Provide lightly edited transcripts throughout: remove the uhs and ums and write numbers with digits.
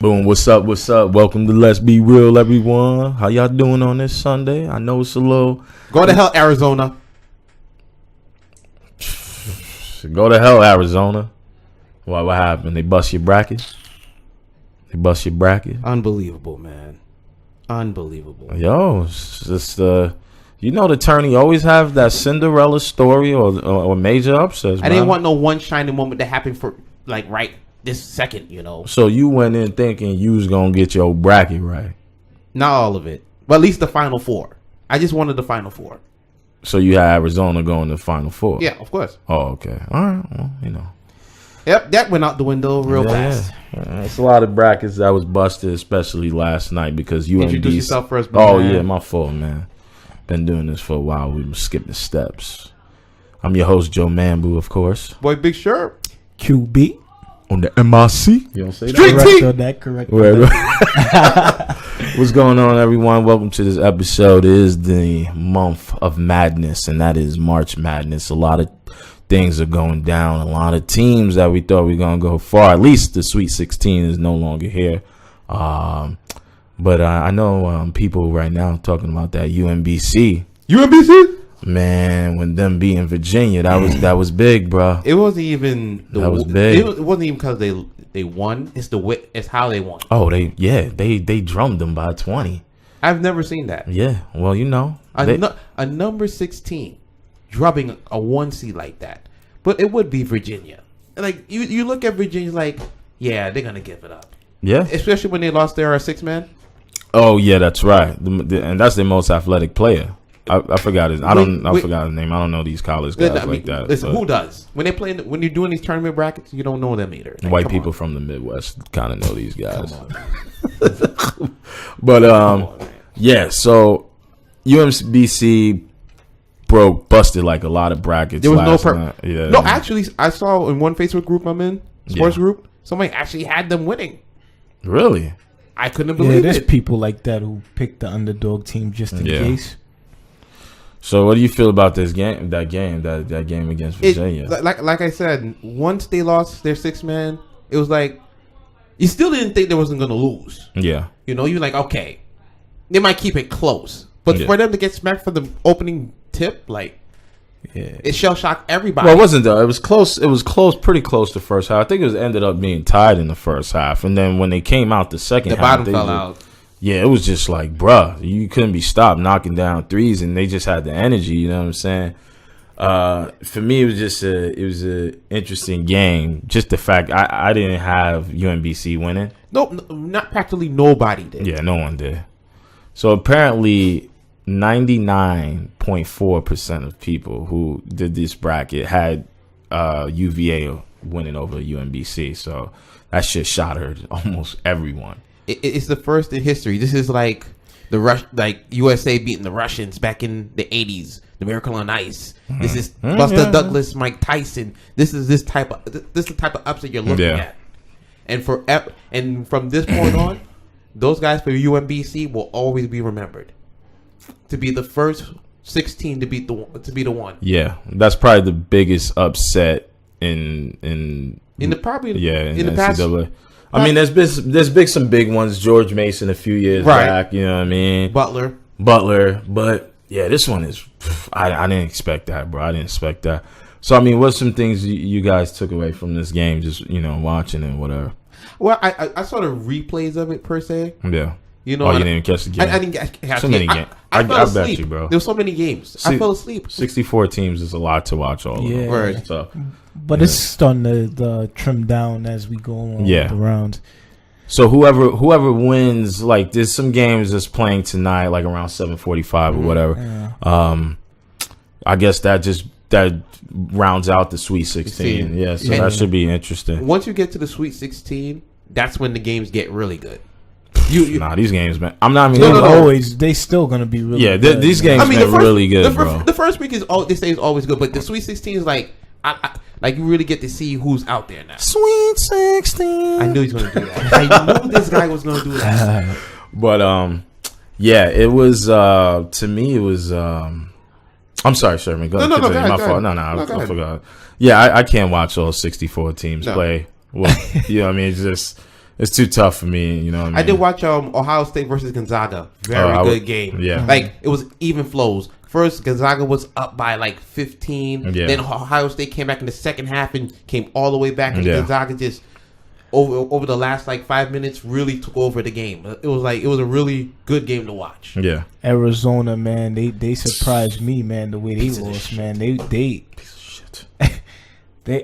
Boom, what's up, Welcome to Let's Be Real, everyone. How y'all doing on this Sunday? I know it's a little... Go to hell, Arizona. Go to hell, Arizona. What happened? They bust your bracket? Unbelievable, man. Unbelievable. Yo, it's just... you know the tourney always have that Cinderella story or major upsets, I didn't want no one shining moment to happen for, like, right this second, you know. So you went in thinking you was going to get your bracket right. Not all of it. But at least the Final Four. I just wanted the Final Four. So you had Arizona going to the Final Four? Yeah, of course. Oh, okay. All right. Well, you know. Yep, that went out the window real fast. Yeah. It's a lot of brackets that was busted, especially last night because UMBC. Introduce yourself first. Oh, yeah, my fault, man. Been doing this for a while. We skipping steps. I'm your host, Joe Mambu, of course. Boy, Big Sharp. QB. On the MIC. You don't say that? Correct. What's going on, everyone? Welcome to this episode. It is the month of madness, and that is March Madness. A lot of things are going down. A lot of teams that we thought we were going to go far. At least the Sweet 16 is no longer here. But I know people right now talking about that UMBC. UMBC? Man, when them beating Virginia, that was big, bro. It wasn't even that was big. It wasn't even because they won. It's how they won. Oh, they drummed them by 20. I've never seen that. Yeah, well, you know, a number 16 drubbing a 1 seed like that, but it would be Virginia. Like you look at Virginia, like yeah, they're gonna give it up. Yeah, especially when they lost their 6th man. Oh yeah, that's right, and that's their most athletic player. I forgot his. I forgot his name. I don't know these college guys like that. Listen, who does? When you're doing these tournament brackets, you don't know them either. Like, white people from the Midwest kind of know these guys. But yeah. So UMBC busted like a lot of brackets. There was last no night. Yeah. No, actually, I saw in one Facebook group I'm in, sports group, somebody actually had them winning. Really? I couldn't believe it. There's it. people like that who pick the underdog team just in case. So what do you feel about this game? That game against Virginia? Like I said, once they lost their 6th man, it was like you still didn't think they wasn't going to lose. Yeah, you know, you're like, okay, they might keep it close, but for them to get smacked for the opening tip, like, it shell shocked everybody. Well, it wasn't though. It was close. It was close, pretty close to first half. I think ended up being tied in the first half, and then when they came out the second half, bottom fell out. Yeah, it was just like, bruh, you couldn't be stopped knocking down threes, and they just had the energy. You know what I'm saying? For me, it was just an interesting game. Just the fact I didn't have UMBC winning. No, not practically nobody did. Yeah, no one did. So apparently, 99.4% of people who did this bracket had UVA winning over UMBC. So that shit shattered almost everyone. It's the first in history. This is like like USA beating the Russians back in the 80s. The Miracle on Ice. Mm-hmm. This is Buster Douglas, Mike Tyson. This is the type of upset you're looking at. And from this point on, those guys for UMBC will always be remembered to be the first 16 to be the one. Yeah, that's probably the biggest upset in the past. NCAA. I mean, there's been some big ones. George Mason a few years back. You know what I mean? Butler. But yeah, this one is. I didn't expect that, bro. I didn't expect that. So I mean, what's some things you guys took away from this game? Just watching and whatever. Well, I saw the replays of it per se. Yeah. You know, you didn't catch the game. I didn't catch so many games. I bet you, bro. There were so many games. I fell asleep. 64 teams is a lot to watch all of them. Right. So, but it's starting to trim down as we go on the rounds. So whoever wins, like there's some games that's playing tonight, like around 7:45 or whatever. Yeah. I guess that rounds out the Sweet 16. Yeah, so that should be interesting. Once you get to the Sweet 16, that's when the games get really good. These games, man. I'm not even always. They still gonna be really. Yeah, good, these games been really good, bro. The first week they say is always good, but the Sweet 16 is like, like you really get to see who's out there now. Sweet 16. I knew he was gonna do that. I knew this guy was gonna do that. But yeah, it was to me. It was. I'm sorry, Sherman. Go ahead. My fault. No, I forgot. Yeah, I can't watch all 64 teams play. Well, you know what I mean? It's just. It's too tough for me. You know what I mean? I did watch Ohio State versus Gonzaga. Very good game. Yeah. Like, it was even flows. First, Gonzaga was up by like 15. Yeah. Then Ohio State came back in the second half and came all the way back. And Gonzaga just, over the last like 5 minutes, really took over the game. It was a really good game to watch. Yeah. Arizona, man, they surprised me, man, the way they lost, man. They Piece of shit.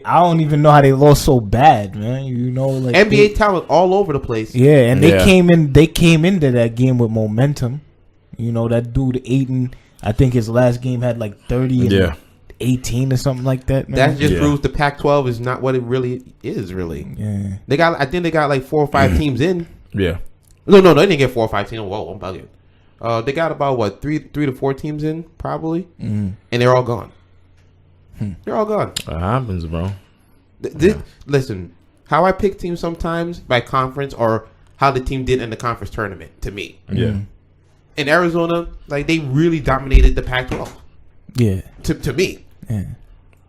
I don't even know how they lost so bad, man. You know, like NBA talent all over the place. Yeah, and they came into that game with momentum. You know, that dude Ayton, I think his last game had like 30 and 18 or something like that, man. That just proves the Pac-12 is not what it really is, really. Yeah. I think they got like 4 or 5 teams in. Yeah. No, they didn't get 4 or 5 teams. Whoa, I'm bugging. They got about, 3 to 4 teams in, probably. And they're all gone. They're all gone. What happens, bro? Listen, how I pick teams sometimes by conference or how the team did in the conference tournament, to me. Yeah. In Arizona, like, they really dominated the Pac-12. Yeah. To me. Yeah.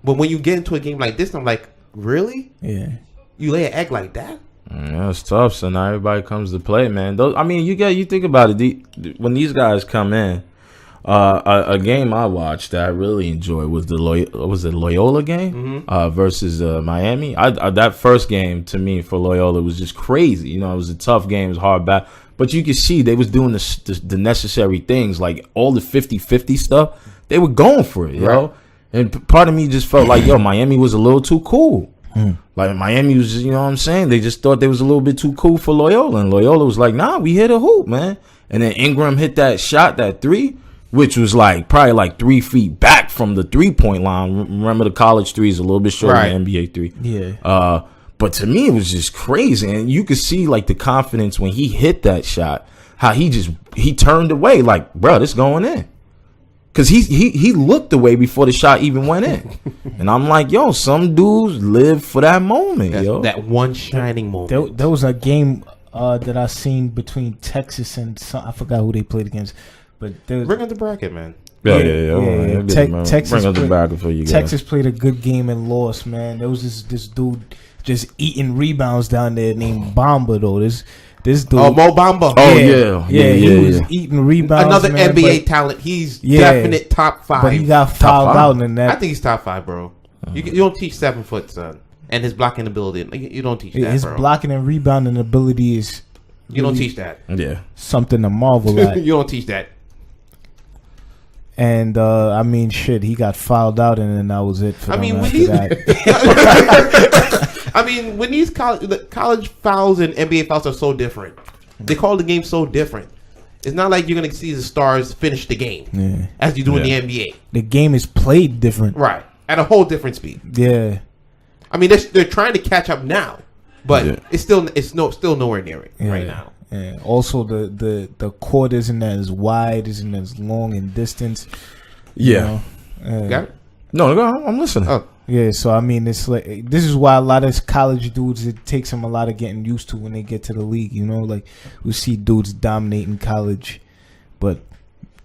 But when you get into a game like this, I'm like, really? Yeah. You lay an egg like that? Yeah, it's tough. So now everybody comes to play, man. I mean, you think about it. When these guys come in, a game I watched that I really enjoyed was the Loyola game versus Miami. That first game to me for Loyola was just crazy. You know, it was a tough game. It was hard back. But you could see they was doing the necessary things, like all the 50-50 stuff. They were going for it, yo. And part of me just felt like, Miami was a little too cool. Like, Miami was just, you know what I'm saying? They just thought they was a little bit too cool for Loyola. And Loyola was like, nah, we hit a hoop, man. And then Ingram hit that shot, that 3, which was like probably like 3 feet back from the 3-point line. Remember, the college 3 is a little bit shorter than NBA 3. Yeah. But to me, it was just crazy. And you could see, like, the confidence when he hit that shot, how he turned away, like, bro, this going in. Because he looked away before the shot even went in. And I'm like, some dudes live for that moment, That one shining moment. There was a game that I seen between Texas and I forgot who they played against. But bring up the bracket, man. Yeah. Texas bring up the bracket for you guys. Texas played a good game and lost, man. There was this dude just eating rebounds down there named Bamba, though. This dude. Oh, Mo Bamba. Oh, yeah. He was eating rebounds. Another man, NBA talent. He's definite top 5. But he got fouled out in that. I think he's top 5, bro. You don't teach 7 foot, son. And his blocking ability. You don't teach that, his bro. blocking and rebounding ability is... You don't teach that. Yeah. Something to marvel at. You don't teach that. And I mean, shit, he got fouled out, and then that was it for him after that. I mean, when these college fouls and NBA fouls are so different, they call the game so different. It's not like you're gonna see the stars finish the game as you do in the NBA. The game is played different, right? At a whole different speed. Yeah. I mean, they're trying to catch up now, but it's still nowhere near it right now. Yeah. Also, the court isn't as wide, isn't as long in distance. Yeah. Got it? No, I'm listening. Oh. Yeah, so I mean, it's like this is why a lot of college dudes, it takes them a lot of getting used to when they get to the league. You know, like we see dudes dominating college, but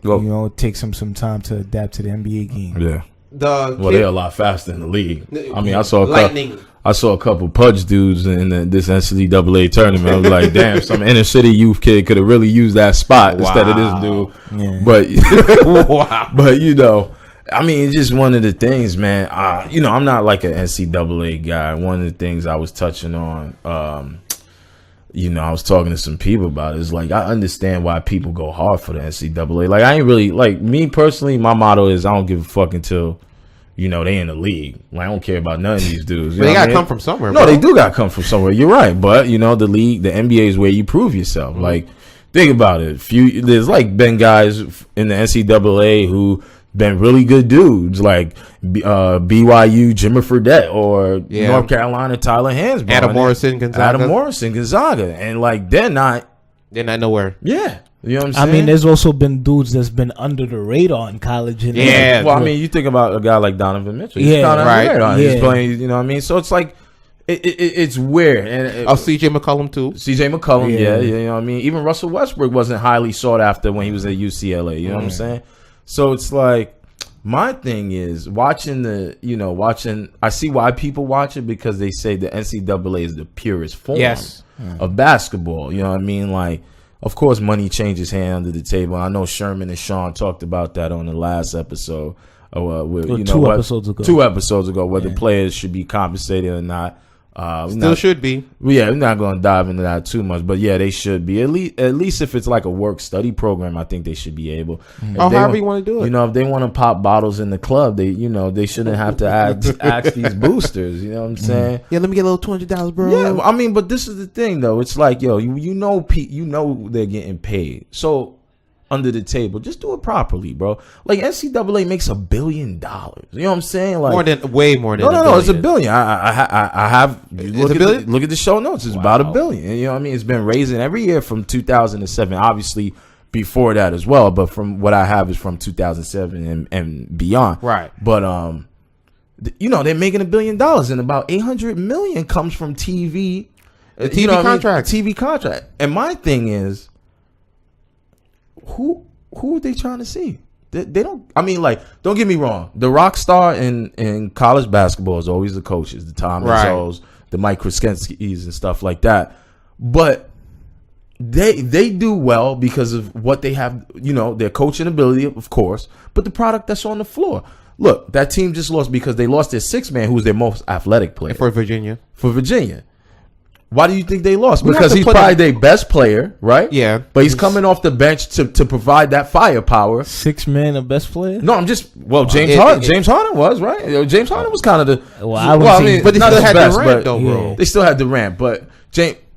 it takes them some time to adapt to the NBA game. Yeah. They're a lot faster in the league. I mean, I saw a couple Pudge dudes in this NCAA tournament. I was like, damn, some inner city youth kid could have really used that spot instead of this dude. Yeah. But but I mean, it's just one of the things, man. I'm not like an NCAA guy. One of the things I was touching on, I was talking to some people about it. It's like, I understand why people go hard for the NCAA. Like, I ain't really, like, me personally, my motto is I don't give a fuck until, they in the league. Like, I don't care about none of these dudes. But they got to come from somewhere, No, they do got to come from somewhere. You're right. But, the league, the NBA is where you prove yourself. Mm-hmm. Like, think about it. There's, like, been guys in the NCAA who been really good dudes, like BYU Jimmy Fredette or North Carolina Tyler Hansbrough, Adam Morrison Gonzaga, and like they're not nowhere. Yeah, you know what I'm saying. I mean, there's also been dudes that's been under the radar in college. Well, I mean, you think about a guy like Donovan Mitchell. He's kind of right. He's playing. You know what I mean? So it's like it's weird. And CJ McCollum too. CJ McCollum, yeah. You know what I mean? Even Russell Westbrook wasn't highly sought after when he was at UCLA. You know what I'm saying? So it's like, My thing is watching I see why people watch it, because they say the NCAA is the purest form of basketball. You know what I mean? Like, of course, money changes hand under the table. I know Sherman and Sean talked about that on the last episode. Two episodes ago, whether players should be compensated or not. Should be. Yeah, we're not going to dive into that too much, but yeah, they should be. At least if it's like a work study program, I think they should be able. However you want to do it. You know, if they want to pop bottles in the club, they shouldn't have to ask these boosters. You know what I'm saying? Yeah, let me get a little $200, bro. Yeah, I mean, but this is the thing though. It's like, yo, you know they're getting paid. So under the table, just do it properly, bro. Like NCAA makes $1 billion. You know what I'm saying? Like way more than. No, it's $1 billion. I have look at the show notes. It's about $1 billion. You know what I mean? It's been raising every year from 2007. Obviously before that as well, but from what I have is from 2007 and beyond. Right. But they're making $1 billion, and about $800 million comes from TV. The TV contract. TV contract. And my thing is, who are they trying to see? They don't. I mean, like, don't get me wrong. The rock star in college basketball is always the coaches, the Tom Izzo's, the Mike Krzyzewskis and stuff like that. But they do well because of what they have. You know, their coaching ability, of course, but the product that's on the floor. Look, that team just lost because they lost their sixth man, who's their most athletic player for Virginia. Why do you think they lost? Because he's probably their best player, right? Yeah. But he's coming off the bench to provide that firepower. 6 man, the best player? No, James Harden was, right? James Harden was kind of the... but they still had Durant, though, bro. They still had Durant, but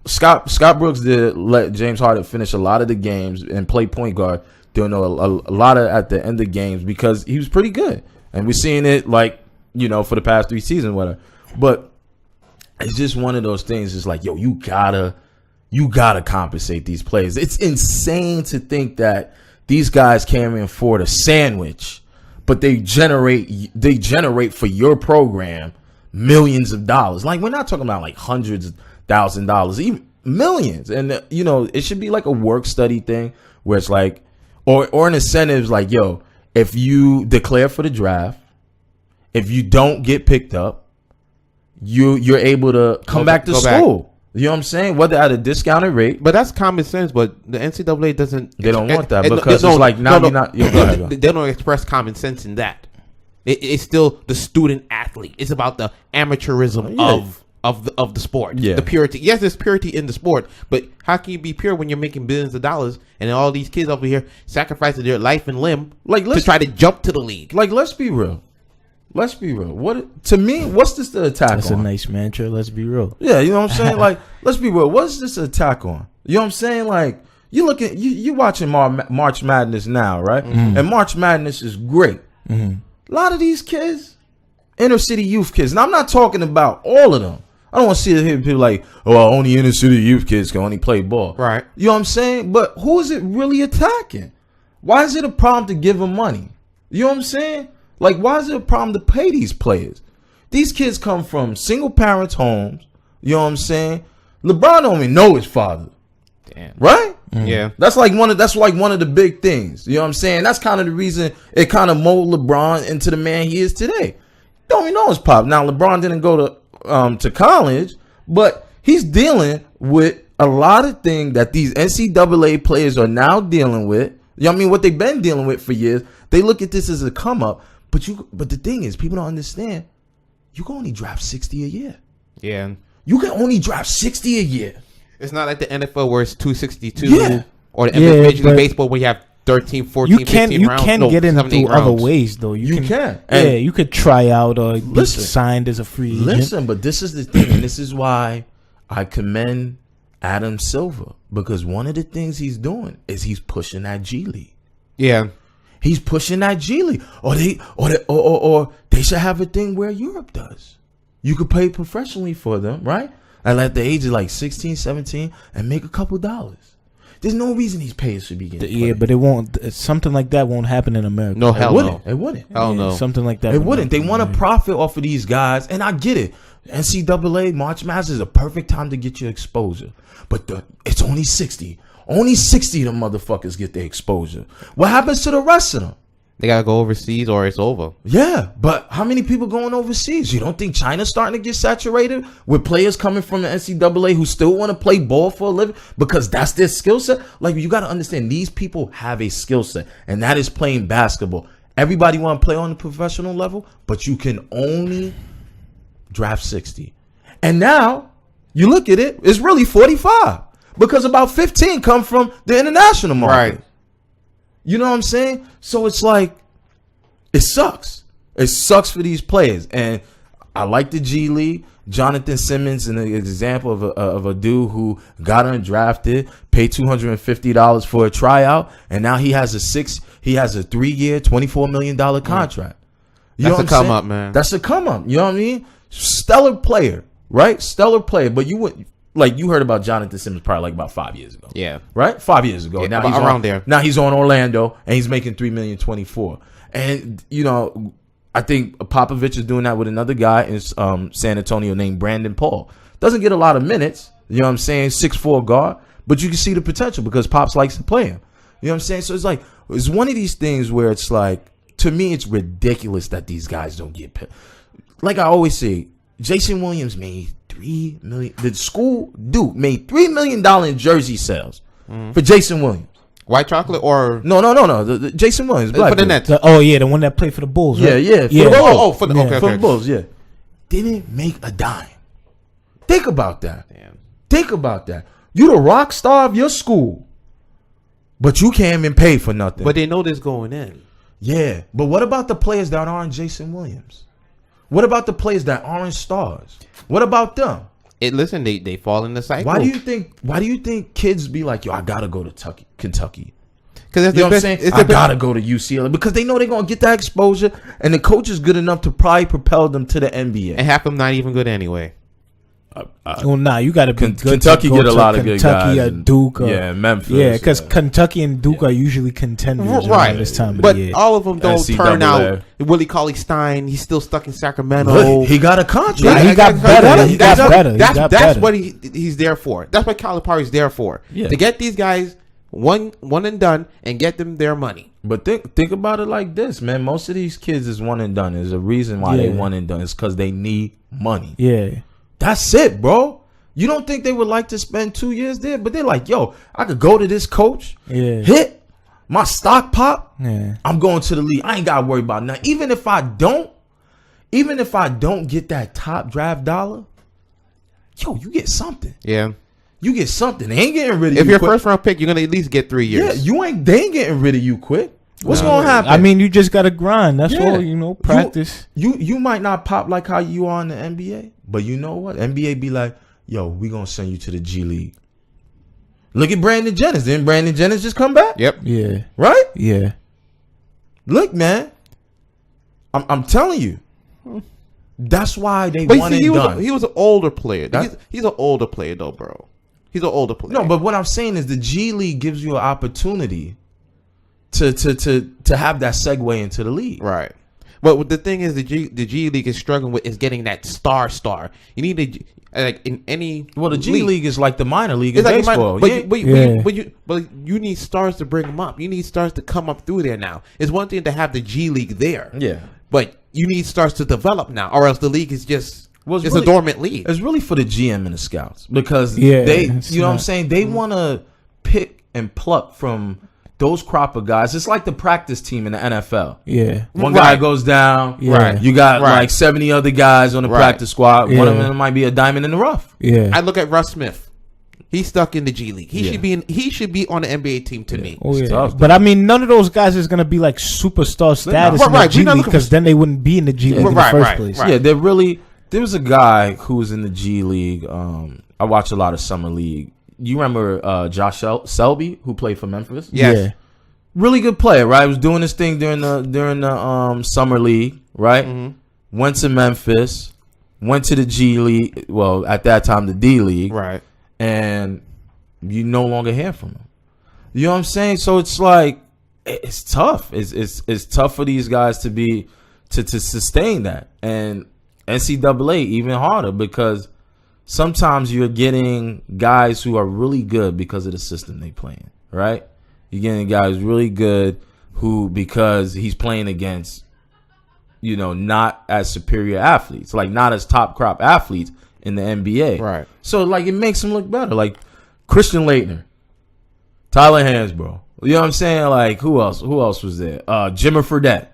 Scott Brooks did let James Harden finish a lot of the games and play point guard during a lot of at the end of games because he was pretty good. And we're seeing it, like, for the past 3 seasons, whatever. But it's just one of those things. It's like, yo, you gotta compensate these players. It's insane to think that these guys can't afford a sandwich, but they generate for your program millions of dollars. Like, we're not talking about like hundreds of $1,000, even millions. And it should be like a work study thing where it's like, or an incentive like, yo, if you declare for the draft, if you don't get picked up, you're able to come back to school. You know what I'm saying? Whether at a discounted rate. But that's common sense. But the NCAA doesn't. They don't want that because it's like now you're not. Go ahead. They don't express common sense in that. It's still the student athlete. It's about the amateurism of the sport. Yeah. The purity. Yes, there's purity in the sport, but how can you be pure when you're making billions of dollars and all these kids over here sacrificing their life and limb to try to jump to the league? Like, let's be real. What's this the attack on? That's a nice mantra. Let's be real. Yeah, you know what I'm saying? Like, let's be real. What's this attack on? You know what I'm saying? Like, you watching March Madness now, right? Mm-hmm. And March Madness is great. Mm-hmm. A lot of these kids, inner city youth kids, and I'm not talking about all of them. I don't want to hear people like, oh, only inner city youth kids can only play ball. Right. You know what I'm saying? But who is it really attacking? Why is it a problem to give them money? You know what I'm saying? Like, why is it a problem to pay these players? These kids come from single parents' homes. You know what I'm saying? LeBron don't even know his father. Damn. Right? Mm-hmm. Yeah. That's like one of the big things. You know what I'm saying? That's kind of the reason it kind of molded LeBron into the man he is today. Don't even know his pop. Now, LeBron didn't go to college, but he's dealing with a lot of things that these NCAA players are now dealing with. You know what I mean? What they've been dealing with for years. They look at this as a come up. But the thing is, people don't understand. You can only draft 60 a year. Yeah. You can only draft 60 a year. It's not like the NFL where it's 262 or the Major League Baseball where you have 13, 14, 15 rounds. You can get into other ways, though. You can. You could try out or be signed as a free agent. Listen, but this is the thing, and this is why I commend Adam Silver, because one of the things he's doing is he's pushing that G League. Yeah. He's pushing that G League, or they should have a thing where Europe does. You could pay professionally for them, right? And at the age of like 16, 17, and make a couple dollars. There's no reason these payers should be getting played. Yeah, but it won't. Something like that won't happen in America. No, hell no. It wouldn't. Hell no. Something like that. It wouldn't. They want to profit off of these guys, and I get it. NCAA March Madness is a perfect time to get your exposure, but it's only 60. Only 60 of them motherfuckers get their exposure. What happens to the rest of them? They gotta go overseas or it's over. Yeah, but how many people going overseas? You don't think China's starting to get saturated with players coming from the NCAA who still want to play ball for a living because that's their skill set? Like, you got to understand, these people have a skill set, and that is playing basketball. Everybody want to play on the professional level, but you can only draft 60. And now, you look at it, it's really 45 because about 15 come from the international market. Right. You know what I'm saying? So it's like, it sucks. It sucks for these players. And I like the G League. Jonathan Simmons, an example of a dude who got undrafted, paid $250 for a tryout, and now he has a 3-year, $24 million contract. You That's know a come up, man. That's a come up. You know what I mean? Stellar player, right? Stellar player. But you would. Like, you heard about Jonathan Simmons probably like about 5 years ago. Yeah. Right? 5 years ago. Yeah, now he's around there. Now he's on Orlando and he's making $3,024,000. And, you know, I think Popovich is doing that with another guy in San Antonio named Brandon Paul. Doesn't get a lot of minutes. You know what I'm saying? 6'4" guard. But you can see the potential because Pops likes to play him. You know what I'm saying? So it's like, it's one of these things where it's like, to me, it's ridiculous that these guys don't get paid. Like I always say, Jason Williams made $3 million. The school Duke made $3 million in jersey sales for Jason Williams. White chocolate or No. The Jason Williams, black for the dude. Nets. the one that played for the Bulls, right? Yeah. For Yeah. the Bulls. For the Yeah. okay, For okay. the Bulls, yeah. Didn't make a dime. Think about that. Damn. Think about that. You the rock star of your school, but you can't even pay for nothing. But they know this going in. Yeah, but what about the players that aren't Jason Williams? What about the players that aren't stars? What about them? Listen, they fall in the cycle. Why do you think kids be like, yo, I gotta go to Kentucky? Because You know what I'm saying? I gotta go to UCLA because they know they're gonna get that exposure, and the coach is good enough to probably propel them to the NBA. And half of them not even good anyway. Well, nah, you got to be good. Kentucky to go get a to lot of good Kentucky guys. or Duke, or, Yeah, Memphis. yeah, because yeah. Kentucky and Duke are usually contenders Right. this time of But the year. all of them don't NCAA. turn out. Willie Cauley-Stein, he's still stuck in Sacramento. Look, he got a contract. Yeah, he got better. He got better. That's better. what he's there for. That's what Calipari's there for. Yeah. To get these guys one and done and get them their money. But think about it like this, man. Most of these kids is one and done. There's a reason why they Yeah. one and done. It's because they need money. Yeah. That's it, bro. You don't think they would like to spend 2 years there? But they're like, yo, I could go to this coach, Yeah. hit my stock pop. Yeah. I'm going to the league. I ain't got to worry about nothing. Even if I don't get that top draft dollar, yo, you get something. Yeah. You get something. They ain't getting rid of you. If you're quick. first round pick, you're gonna at least get 3 years. Yeah, they ain't getting rid of you quick. What's gonna happen? I mean, you just got to grind. That's Yeah. all, practice. You might not pop like how you are in the NBA, but you know what? NBA be like, yo, we gonna send you to the G League. Look at Brandon Jennings. Didn't Brandon Jennings just come back? Yep. Yeah. Right? Yeah. Look, man. I'm telling you. That's why they But won you see, and done. he was an older player. That- He's an older player though, bro. He's an older player. No, but what I'm saying is the G League gives you an opportunity to have that segue into the league. right. But the thing is, the G League is struggling with is getting that star. You need to like in any. Well, the G League is like the minor league in It's like baseball. but you need stars to bring them up. You need stars to come up through there now. It's one thing to have the G League there. Yeah. But you need stars to develop now, or else the league is just Well, it's a dormant league. It's really for the GM and the scouts because Yeah, they, it's you know what I'm not- saying? They want to pick and pluck from those crop of guys. It's like the practice team in the NFL. Yeah. One Right. guy goes down. Yeah. Right. You got Right. like 70 other guys on the Right. practice squad. One of Yeah. them might be a diamond in the rough. Yeah. I look at Russ Smith. He's stuck in the G League. He Yeah. should be on the NBA team to me. Oh, yeah. tough, But I mean, none of those guys is gonna be like superstar status Right, in the right. G We're not League looking because for- then they wouldn't be in the G League in the Right, first right, place. right. Yeah, they're really. There was a guy who was in the G League. I watch a lot of summer league. You remember Josh Selby, who played for Memphis? Yes. Yeah. Really good player, right? Was doing his thing during the summer league, right? Mm-hmm. Went to Memphis, went to the G League. Well, at that time, the D League, Right. and you no longer hear from him. You know what I'm saying? So it's like it's tough. It's tough for these guys to sustain that, and NCAA even harder because sometimes you're getting guys who are really good because of the system they play in, right? You're getting guys really good who, because he's playing against, not as superior athletes, like not as top crop athletes in the NBA. Right. So like it makes him look better. Like Christian Laettner, Tyler Hansbrough. You know what I'm saying? Like who else? Who else was there? Jimmy Fredette.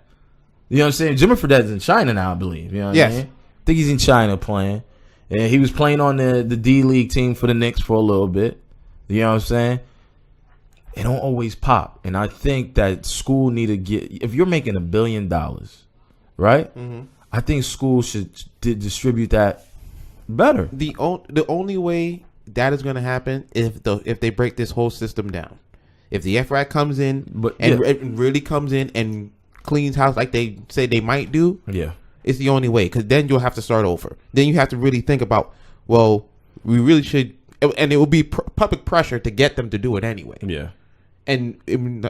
You know what I'm saying? Jimmy Fredette's in China now, I believe. You know what I mean? I think he's in China playing. And he was playing on the D League team for the Knicks for a little bit. You know what I'm saying? It don't always pop. And I think that school need to get, if you're making $1 billion, right? Mm-hmm. I think school should distribute that better. The only way that is going to happen is if they break this whole system down. If the FRAC comes in and really comes in and cleans house like they say they might do, it's the only way, because then you'll have to start over. Then you have to really think about, well, we really should, and it will be public pressure to get them to do it anyway. Yeah. And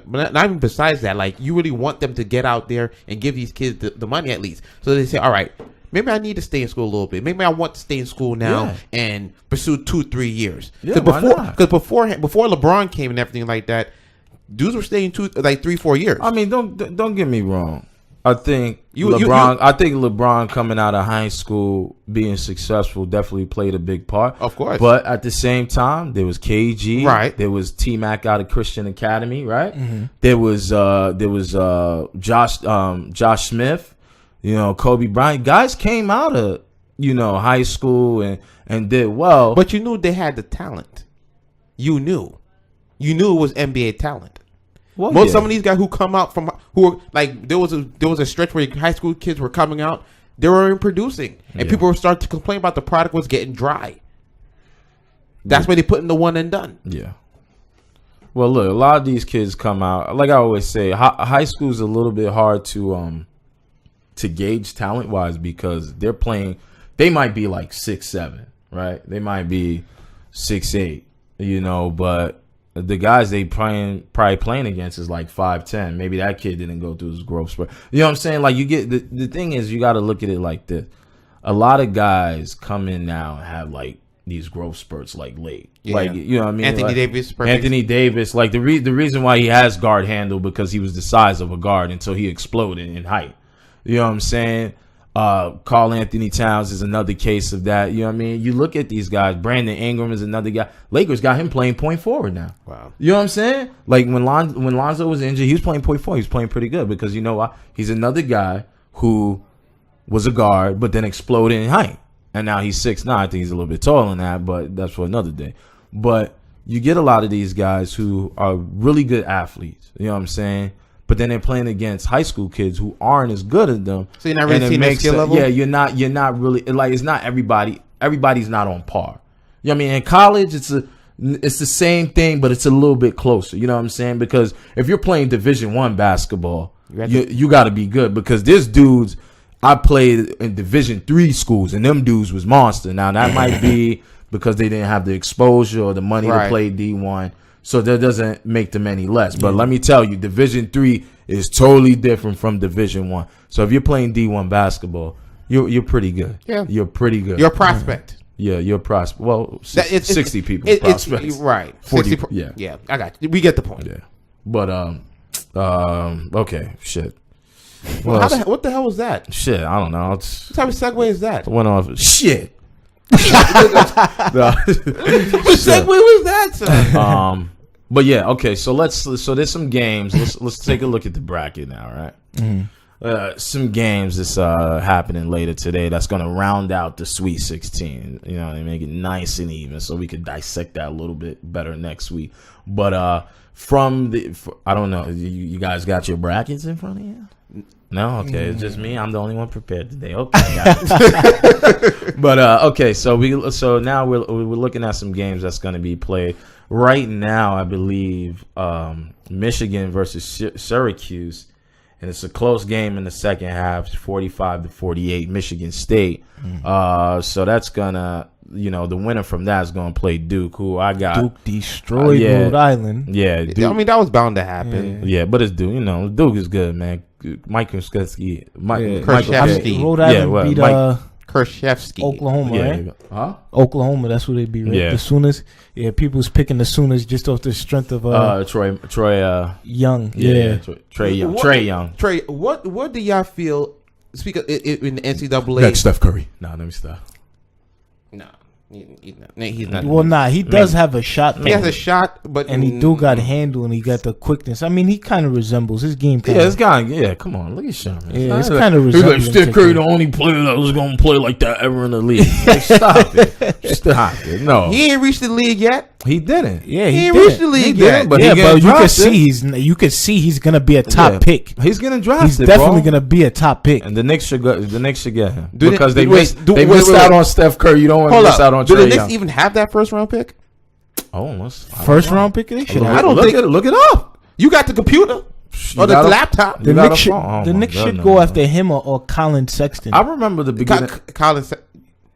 not even besides that, like you really want them to get out there and give these kids the money at least. So they say, all right, maybe I need to stay in school a little bit. Maybe I want to stay in school now and pursue 2-3 years. Yeah, because before LeBron came and everything like that, dudes were staying 3-4 years. I mean, don't get me wrong. I think LeBron coming out of high school being successful definitely played a big part. Of course. But at the same time, there was KG. Right. There was T-Mac out of Christian Academy. Right. Mm-hmm. There was Josh Smith. Kobe Bryant. Guys came out of high school and did well. But you knew they had the talent. You knew it was NBA talent. Well, some of these guys who come out from who are like there was a stretch where high school kids were coming out, they weren't producing, and people were starting to complain about the product was getting dry. That's why they put in the one and done. Yeah. Well, look, a lot of these kids come out. Like I always say, high school is a little bit hard to gauge talent wise because they're playing. They might be like 6'7", right? They might be 6'8", but the guys they probably playing against is like 5'10". Maybe that kid didn't go through his growth spurt. You know what I'm saying? Like you get the thing is you got to look at it like this. A lot of guys come in now and have like these growth spurts like late. Yeah. Like you know what I mean? Anthony Davis, like the reason why he has guard handle because he was the size of a guard until he exploded in height. You know what I'm saying? Karl Anthony Towns is another case of that. You know what I mean? You look at these guys. Brandon Ingram is another guy. Lakers got him playing point forward now. Wow. You know what I'm saying? Like when Lonzo was injured, he was playing point forward. He was playing pretty good because you know what? He's another guy who was a guard but then exploded in height. And now he's 6'9". I think he's a little bit taller than that, but that's for another day. But you get a lot of these guys who are really good athletes. You know what I'm saying? But then they're playing against high school kids who aren't as good as them. So you're not really seeing their skill level? Yeah, you're not really, like, it's not everybody. Everybody's not on par. You know what I mean? In college, it's the same thing, but it's a little bit closer. You know what I'm saying? Because if you're playing Division I basketball, you got to be good. Because there's dudes, I played in Division III schools, and them dudes was monster. Now, that might be because they didn't have the exposure or the money to play D1. So that doesn't make them any less. But let me tell you, Division III is totally different from Division I. So if you're playing D1 basketball, you're pretty good. Yeah. You're pretty good. You're a prospect. Yeah, you're a prospect. Well, 60 people prospects. Right. 40, 60 yeah, I got you. We get the point. Yeah. But, okay, shit. What the hell was that? Shit, I don't know. What type of segue is that? Went off. Shit. What segue was that, sir? But yeah, okay. So there's some games. Let's take a look at the bracket now, right? Mm-hmm. Some games that's happening later today that's gonna round out the Sweet 16. You know, they make it nice and even, so we could dissect that a little bit better next week. But I don't know. You guys got your brackets in front of you? No, okay, it's just me. I'm the only one prepared today. Okay, got it. But okay, so now we're looking at some games that's going to be played right now. I believe Michigan versus Syracuse, and it's a close game in the second half, 45-48, Michigan State. So that's gonna, the winner from that is gonna play Duke, who I got. Duke destroyed Rhode Island. Yeah, Duke. I mean that was bound to happen. Yeah, but it's Duke. Duke is good, man. Mike Krzyzewski. Rhode Island beat Krzyzewski. Oklahoma, right? Huh? Oklahoma, that's who they'd be, right? Yeah. The Sooners. Yeah, people's picking the Sooners just off the strength of Troy Young. Trey Young. Trey, what do y'all feel? Speak of, in the NCAA. That's Steph Curry. Nah, let me stop. No, he's not. Well, he does have a shot. He has a shot, but and he do got handle and he got the quickness. I mean, he kind of resembles his game. It's guy. Yeah, come on, look at Sean. Yeah, it's kind of resembles. He's like Steph Curry, the only player that was going to play like that ever in the league. Like, stop it. No, he ain't reached the league yet. He didn't. Yeah, he ain't reached the league yet. But you can see he's gonna be a top pick. He's gonna draft. He's definitely gonna be a top pick. And the Knicks should get him They missed out on Steph Curry. You don't want to miss out on Trey Young. Do the Knicks even have that first round pick? First round pick? They should. I don't think. Look it up. You got the computer or the laptop. The Knicks should go after him or Colin Sexton. I remember the beginning. Colin Sexton.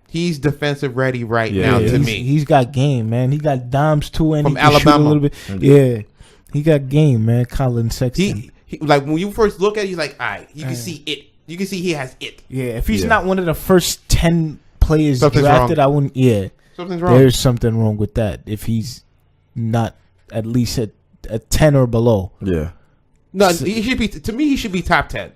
He's defensive ready now to me. He's got game, man. He got dimes too, and from he can Alabama shoot a little bit. Yeah, he got game, man. Colin Sexton. He like when you first look at it, he's like, all right, you can see it. You can see he has it. Yeah, if he's not one of the first 10 players Something's drafted, wrong. I wouldn't. Yeah, something's wrong. There's something wrong with that. If he's not at least at 10 or below. Yeah. No, he should be. To me, he should be top 10.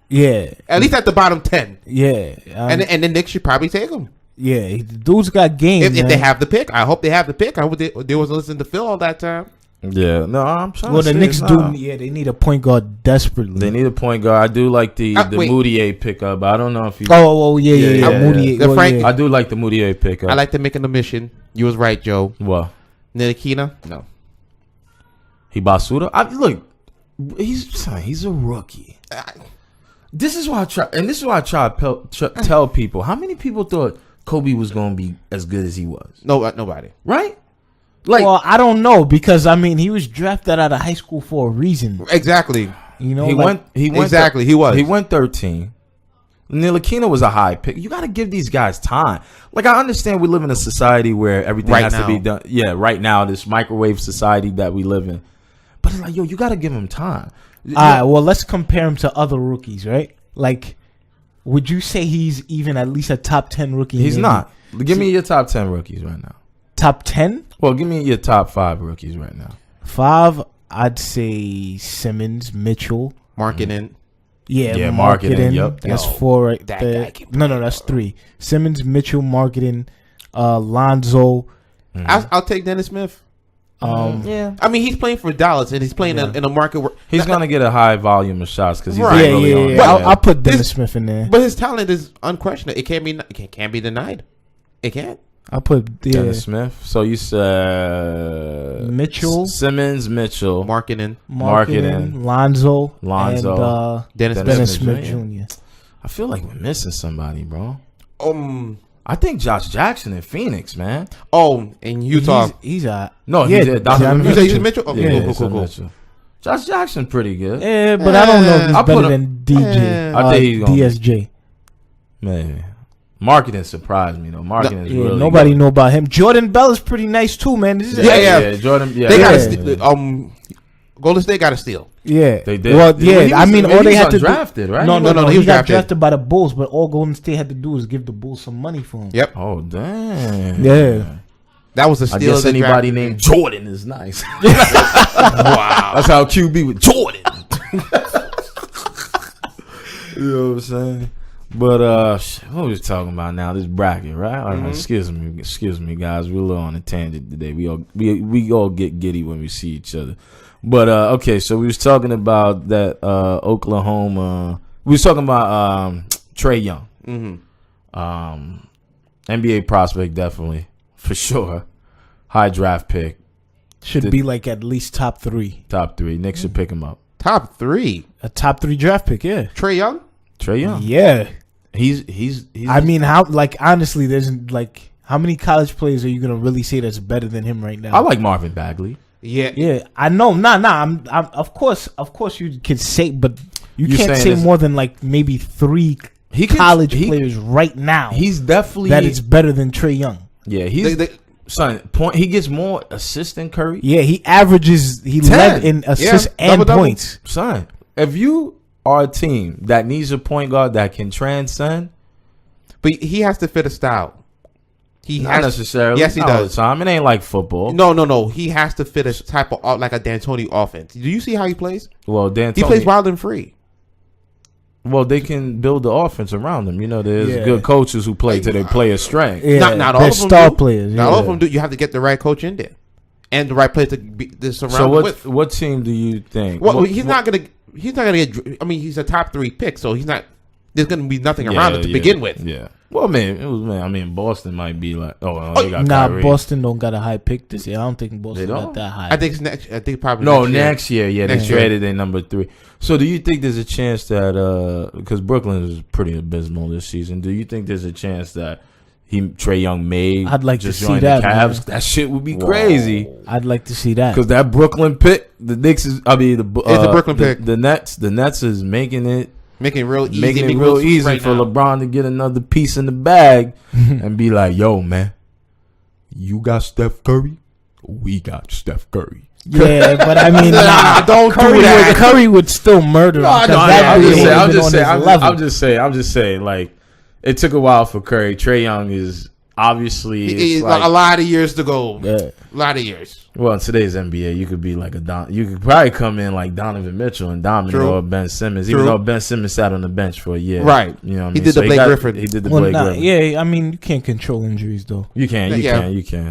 Yeah, at least at the bottom 10. Yeah, and the Knicks should probably take him. Yeah, the dude's got game. If they have the pick, I hope they have the pick. I hope they was listening to Phil all that time. Yeah, no, I'm trying. Well, the Knicks do. Yeah, they need a point guard desperately. They need a point guard. I do like the Moutier pickup. I don't know if you. Yeah. Moutier. I do like the Moutier pickup. I like to make an omission. You was right, Joe. What? Ntilikina? No. Hibasuda? Look, he's a rookie. This is why I try, and this is why I try to tell people. How many people thought Kobe was going to be as good as he was? Nobody. Right? Well, I don't know because I mean he was drafted out of high school for a reason. Exactly. You know, he went exactly. He was. He went 13. Ntilikina was a high pick. You got to give these guys time. Like I understand we live in a society where everything has to be done. Yeah, right now this microwave society that we live in. But it's like, you got to give him time. All right, well, let's compare him to other rookies, right? Like, would you say he's even at least a top 10 rookie? He's not. Give me your top 10 rookies right now. Top 10? Well, give me your top 5 rookies right now. 5, I'd say Simmons, Mitchell. Marketing. Yeah, Marketing. Yep. That's 4 right there. No, that's 3. Simmons, Mitchell, Marketing, Lonzo. I'll take Dennis Smith. Yeah, I mean he's playing for Dallas and he's playing in a market where he's gonna get a high volume of shots because he's I'll put Dennis Smith in there. But his talent is unquestionable. It can't be denied. It can't. I'll put Dennis Smith. So you said Mitchell, Simmons, Mitchell, Marketing, Lonzo, and Dennis Smith Jr. I feel like we're missing somebody, bro. I think Josh Jackson in Phoenix, man. Oh, in Utah. He's no, he's Mitchell. Okay, cool. Josh Jackson pretty good. Yeah, but I don't know if he's better than DJ. I think he's DSJ. Man, Marketing surprised me though. Marketing is really nobody good. know about him. Jordan Bell is pretty nice too, man. Jordan. Yeah, they got Golden State got a steal. Yeah, they did. Well, yeah, I mean, all they had to drafted, right? No, he got drafted by the Bulls, but all Golden State had to do was give the Bulls some money for him. Yep. Oh, damn. Yeah. That was a steal. I guess anybody named Jordan is nice. Wow. That's how QB with Jordan. You know what I'm saying? But what are we talking about now? This bracket, right? All right, excuse me, guys. We're a little on a tangent today. We all get giddy when we see each other. But okay, so we was talking about that Oklahoma. We was talking about Trey Young, NBA prospect, definitely for sure. High draft pick, should be like at least top 3. Top 3. Knicks should pick him up. Top 3, a top 3 draft pick. Yeah, Trey Young. Yeah, he's. I mean, how honestly, there's like how many college players are you gonna really say that's better than him right now? I like Marvin Bagley. Yeah. I know. Nah. I'm of course you could say, but you can't say more than like maybe 3 college players right now. He's definitely that is better than Trey Young. Yeah, he gets more assists than Curry. Yeah, he led in assists and points. Son, if you are a team that needs a point guard that can transcend, But he has to fit a style. Not necessarily. Yes, he does. All the time. It ain't like football. No. He has to fit a type of like a D'Antoni offense. Do you see how he plays? Well, D'Antoni, he plays wild and free. Well, they can build the offense around them. You know, there's good coaches who play to their player's strength. Yeah, not all of them star do. players. Not all of them do. You have to get the right coach in there, and the right player to surround him with. What team do you think? Well, he's not gonna get. I mean, he's a top 3 pick, so he's not. There's gonna be nothing around him to begin with. Yeah. Well, I mean, Boston might be like, they got Kyrie. Boston don't got a high pick this year. I don't think Boston got that high. I think it's next. I think probably next year. Yeah, they traded their number 3. So, do you think there's a chance that because Brooklyn is pretty abysmal this season? Do you think there's a chance that Trae Young may? I'd like just to join see that. The Cavs? Man. That shit would be crazy. I'd like to see that because that Brooklyn pick, the Knicks is. I mean, it's the Brooklyn pick. The Nets is making it. Making it real easy, right for now. LeBron to get another piece in the bag and be like, yo, man, you got Steph Curry? We got Steph Curry. Yeah, but I mean, don't do that. Curry would still murder him. I'm just saying, like, it took a while for Curry. Trae Young is obviously a lot of years to go. Yeah. A lot of years. Well, in today's NBA, you could be like you could probably come in like Donovan Mitchell and dominate or Ben Simmons, even though Ben Simmons sat on the bench for a year. Right. You know what I mean? He did the Blake Griffin. He did the Blake Griffin. Yeah, I mean, you can't control injuries, though. You can.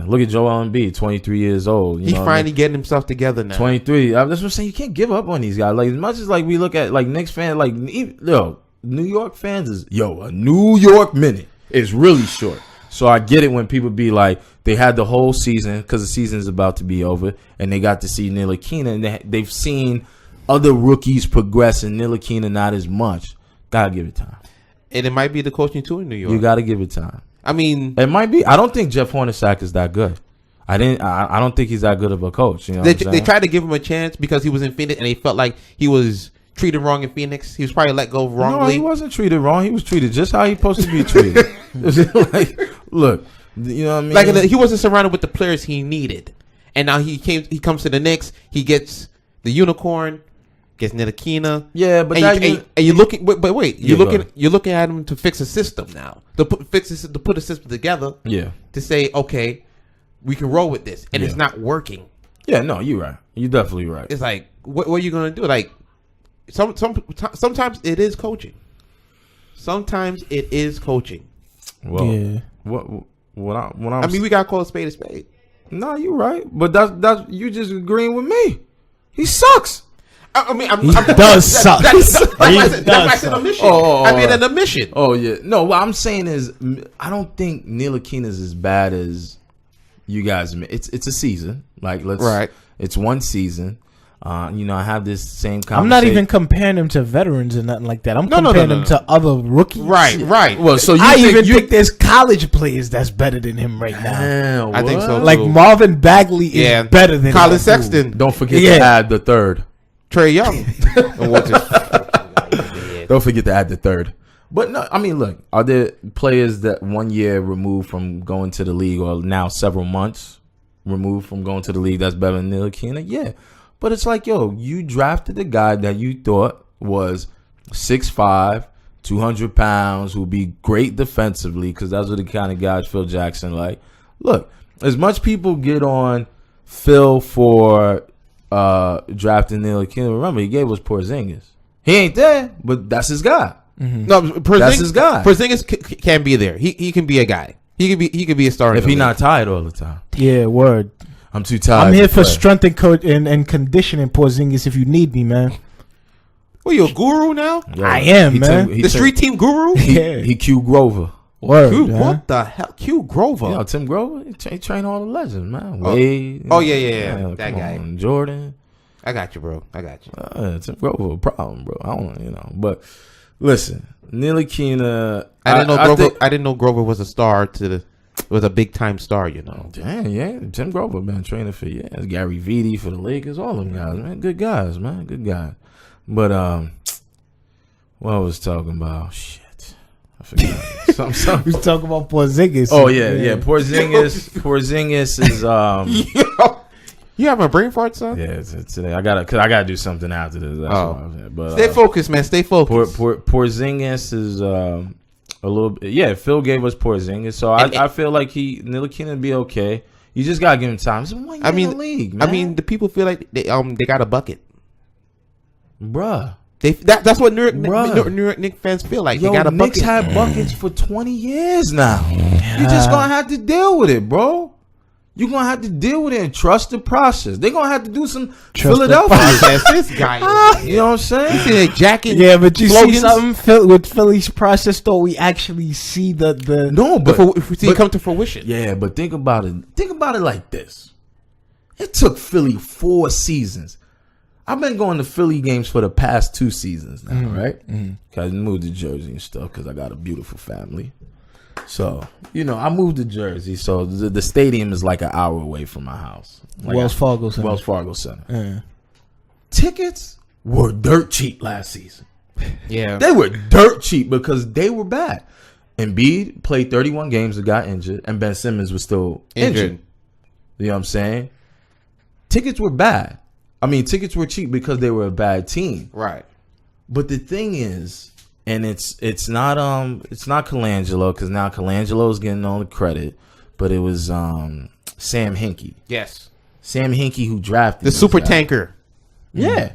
Look at Joel Embiid, 23 years old. He's finally getting himself together now. 23. That's what I'm saying. You can't give up on these guys. Like, as much as like we look at like Knicks fans, like, New York fans is, a New York minute is really short. So I get it when people be like, they had the whole season because the season is about to be over, and they got to see Ntilikina, and they've seen other rookies progress, and Ntilikina not as much. Gotta give it time. And it might be the coaching too in New York. You gotta give it time. I mean, it might be. I don't think Jeff Hornacek is that good. I don't think he's that good of a coach. You know, they tried to give him a chance because he was in Phoenix, and they felt like he was treated wrong in Phoenix. He was probably let go wrongly. No, he wasn't treated wrong. He was treated just how he's supposed to be treated. Like, look, you know what I mean? Like, he wasn't surrounded with the players he needed, and now he comes to the Knicks. He gets the unicorn, gets Ntilikina. Yeah, but you're looking. But wait, you're looking at him to fix a system now. To put a system together. Yeah. To say, okay, we can roll with this, and it's not working. Yeah, no, you're right. You're definitely right. It's like, what are you gonna do? Like, sometimes it is coaching. Sometimes it is coaching. Well, yeah. I mean, we gotta call a spade a spade. No, you're right, but that's you just agreeing with me. He sucks. He does suck. That's why I said a mission. I mean, an omission. Oh yeah. No, what I'm saying is, I don't think Ntilikina is as bad as you guys. It's a season. Like it's one season. I have this same conversation. I'm not even comparing him to veterans or nothing like that. I'm comparing him to other rookies. Right. Well, so I think there's college players that's better than him right now. I think so. Like Marvin Bagley is better than Colin Sexton. Don't forget to add the third. Trae Young. Don't forget to add the third. But no, I mean, look, are there players that 1 year removed from going to the league, or now several months removed from going to the league, that's better than Ntilikina? Yeah. But it's like, you drafted a guy that you thought was 6'5", 200 pounds, who'd be great defensively, because that's what the kind of guys Phil Jackson like. Look, as much people get on Phil for drafting Ntilikina, remember, he gave us Porzingis. He ain't there, but that's his guy. Mm-hmm. No, that's his guy. Porzingis can be there. He can be a guy. He could be a starter if he's not tired all the time. Yeah, word. I'm too tired. I'm here for strength and conditioning, Porzingis, if you need me, man. Well, you a guru now? Yo, I am, man. The street team guru? He Q Grover. Word, what the hell? Q Grover? Yeah, Tim Grover. He trained all the legends, man. Wade. Yeah. That guy. Jordan. I got you, bro. I got you. Tim Grover a problem, bro. I don't, But listen, Ntilikina. I didn't know Grover was a star was a big time star, Damn, yeah. Tim Grover been training for years. Gary Vitti for the Lakers, all them guys, man. Good guys, man. Good guys. But what I was talking about, shit, I forgot. Something. We was talking about Porzingis. Oh yeah. Porzingis is You have a brain fart, son? Yeah, today I gotta do something after this. That's why I was here. But stay focused, man. Stay focused. Porzingis is A little bit. Yeah, Phil gave us Porzingis, so I feel like Ntilikina will be okay. You just gotta give him time. It's 1 year in the league, man. I mean, the people feel like they got a bucket, bruh. That's what New York Knicks fans feel like. They got a bucket. Knicks had buckets for 20 years now. You just gonna have to deal with it, bro. You're going to have to deal with it and trust the process. They're going to have to do some Philadelphia process. This guy, you know what I'm saying? You see that jacket? Yeah, but you see something with Philly's process, though, we actually see the no, but if we see it come to fruition. Yeah, but think about it. Think about it like this. It took Philly 4 seasons. I've been going to Philly games for the past 2 seasons now, right? Because I moved to Jersey and stuff because I got a beautiful family. So, I moved to Jersey, so the stadium is like an hour away from my house. Like Wells Fargo Center. Yeah. Tickets were dirt cheap last season. Yeah. They were dirt cheap because they were bad. Embiid played 31 games and got injured, and Ben Simmons was still injured. You know what I'm saying? Tickets were bad. I mean, tickets were cheap because they were a bad team. Right. But the thing is, and it's not Colangelo, because now Colangelo's getting all the credit, but it was Sam Hinkie. Yes, Sam Hinkie who drafted the super tanker. Yeah,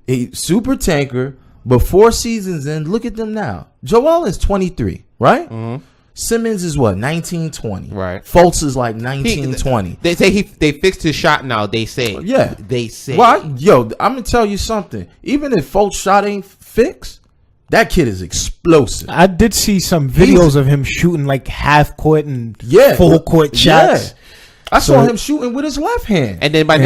a super tanker. But 4 seasons in, look at them now. Joel is 23, right? Mm-hmm. Simmons is what, 19, 20. Right. Fultz is like 19, 20. They say they fixed his shot now. They say. Yeah. They say. Well, I'm gonna tell you something. Even if Fultz shot ain't fixed, that kid is explosive. I did see some videos of him shooting like half court and full court shots. Yeah. I saw him shooting with his left hand. And then by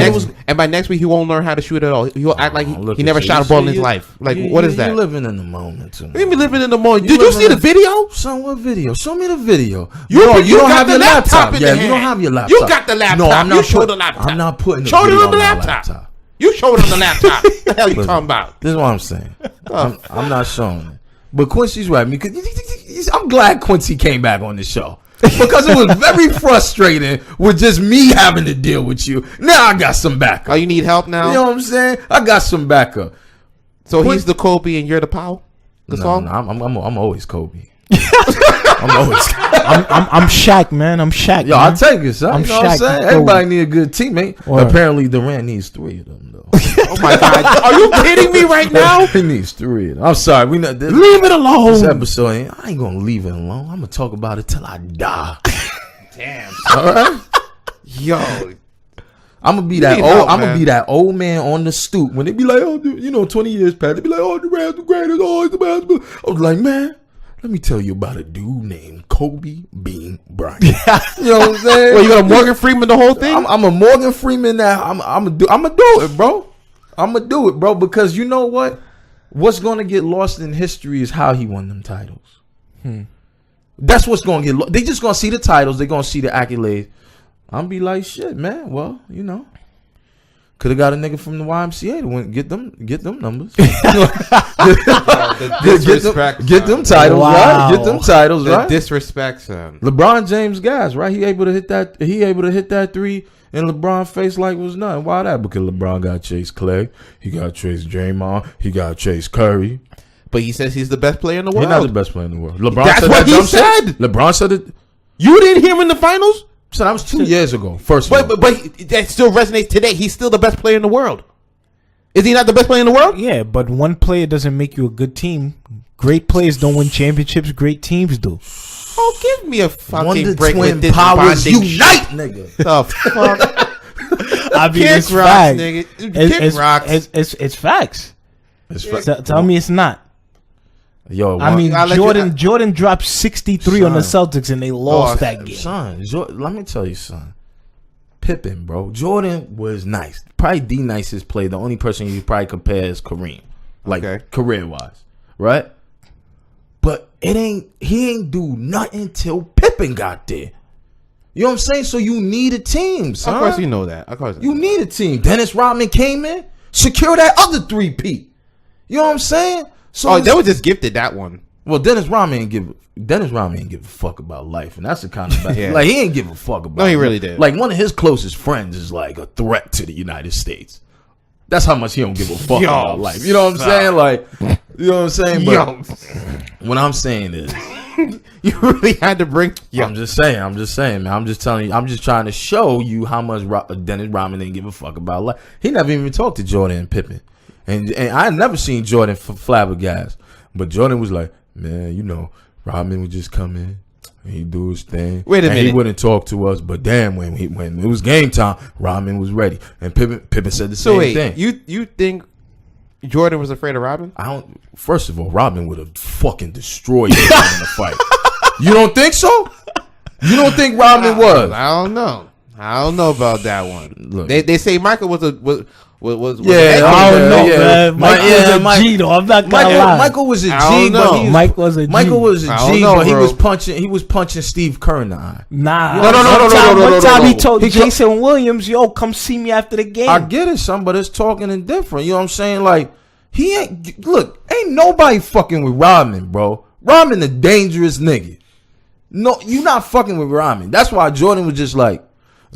next week he won't learn how to shoot at all. He'll act like he never shot a ball in his life. Like what is that? You're living in the moment too. You be living in the moment. Did you see the video? Son, what video? Show me the video. You don't have your laptop in the hand. You don't have your laptop. You got the laptop. No, I'm not. You show the laptop. I'm not putting. Show it on the laptop. You show it on the laptop. What the hell you talking about? This is what I'm saying. I'm not showing it. But Quincy's right. Because I'm glad Quincy came back on the show. Because it was very frustrating with just me having to deal with you. Now I got some backup. Oh, you need help now? You know what I'm saying? I got some backup. So he's the Kobe and you're the Powell? No, I'm always Kobe. I'm Shaq, man. I'm Shaq. Yo, I'll take it, son. I'm you know what I'm saying? Everybody need a good teammate. Apparently Durant needs 3 of them, though. Oh my God! Are you kidding me right now? He needs 3 of them. I'm sorry. Leave it alone. This episode, I ain't gonna leave it alone. I'm gonna talk about it till I die. Damn. All right. Yo. I'm gonna be that old man on the stoop when they be like, oh, 20 years past, they be like, oh, Durant's the greatest, oh, the best. I was like, man, let me tell you about a dude named Kobe Bean Bryant. You know what I'm saying? Well, you got a Morgan Freeman the whole thing? I'm a Morgan Freeman now. I'm gonna do it, bro. I'm gonna do it, bro, because you know what? What's gonna get lost in history is how he won them titles. That's what's gonna get lost. They just gonna see the titles. They're gonna see the accolades. I'm be like, shit, man. Well, could have got a nigga from the YMCA to get them numbers. Get them titles, right? Get them titles, right? Disrespect, son. LeBron James guys, right? He able to hit that 3 and LeBron face like it was nothing. Why that? Because LeBron got Chase Clay, he got Chase Draymond, he got Chase Curry. But he says he's the best player in the world. He's not the best player in the world. LeBron That's said what that he said. LeBron said it. You didn't hear him in the finals? So that was 2 years ago. First of all. But that still resonates today. He's still the best player in the world. Is he not the best player in the world? Yeah, but one player doesn't make you a good team. Great players don't win championships. Great teams do. Oh, give me a fucking Wonder break twin with this powers bonding unite, nigga. The fuck? I mean, it's rocks, facts. nigga. It's facts. It's Tell me it's not. Yo, I mean, Jordan dropped 63 on the Celtics and they lost that game. Son, let me tell you, son. Pippen, bro. Jordan was nice. Probably the nicest player. The only person you probably compare is Kareem. Like, career-wise. Right? But he ain't do nothing till Pippen got there. You know what I'm saying? So you need a team, son. Of course you know that. You need a team. Dennis Rodman came in, secure that other 3-peat. You know what I'm saying? So they were just gifted that one. Well, Dennis Rodman ain't give a fuck about life, and that's the kind of yeah. Like, he ain't give a fuck about. No, he really did. Like, one of his closest friends is like a threat to the United States. That's how much he don't give a fuck about life. You know what I'm saying? Like, you know what I'm saying? But what I'm saying is, You really had to bring. Yeah. I'm just saying, man. I'm just telling you. I'm just trying to show you how much Dennis Rodman didn't give a fuck about life. He never even talked to Jordan and Pippen, and I never seen Jordan flabbergasted. But Jordan was like, man, you know, Rodman would just come in. He'd do his thing. Wait a minute. He wouldn't talk to us, but damn, when it was game time, Rodman was ready, and Pippen said the same thing. You think Jordan was afraid of Rodman? I don't. First of all, Rodman would have fucking destroyed him in the fight. You don't think so? You don't think Rodman was? I don't know. I don't know about that one. Look, they say Michael was I don't know, man. Michael was a G, though. I'm not gonna lie. Michael was a G, Michael was a G. Michael was a G, know, but he bro. was punching Steve Kerr in the eye. Nah. No. One time he told Jason Williams, yo, come see me after the game. I get it, son, but it's talking and different. You know what I'm saying? Like, he ain't nobody fucking with Rodman, bro. Rodman a dangerous nigga. No, you not fucking with Rodman. That's why Jordan was just like,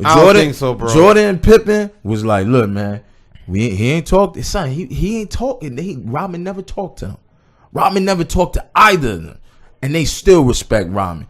I don't think so, bro. Jordan and Pippen was like, look, man, he ain't talked. Son, he ain't talking. Rodman never talked to him. Rodman never talked to either of them, and they still respect Rodman.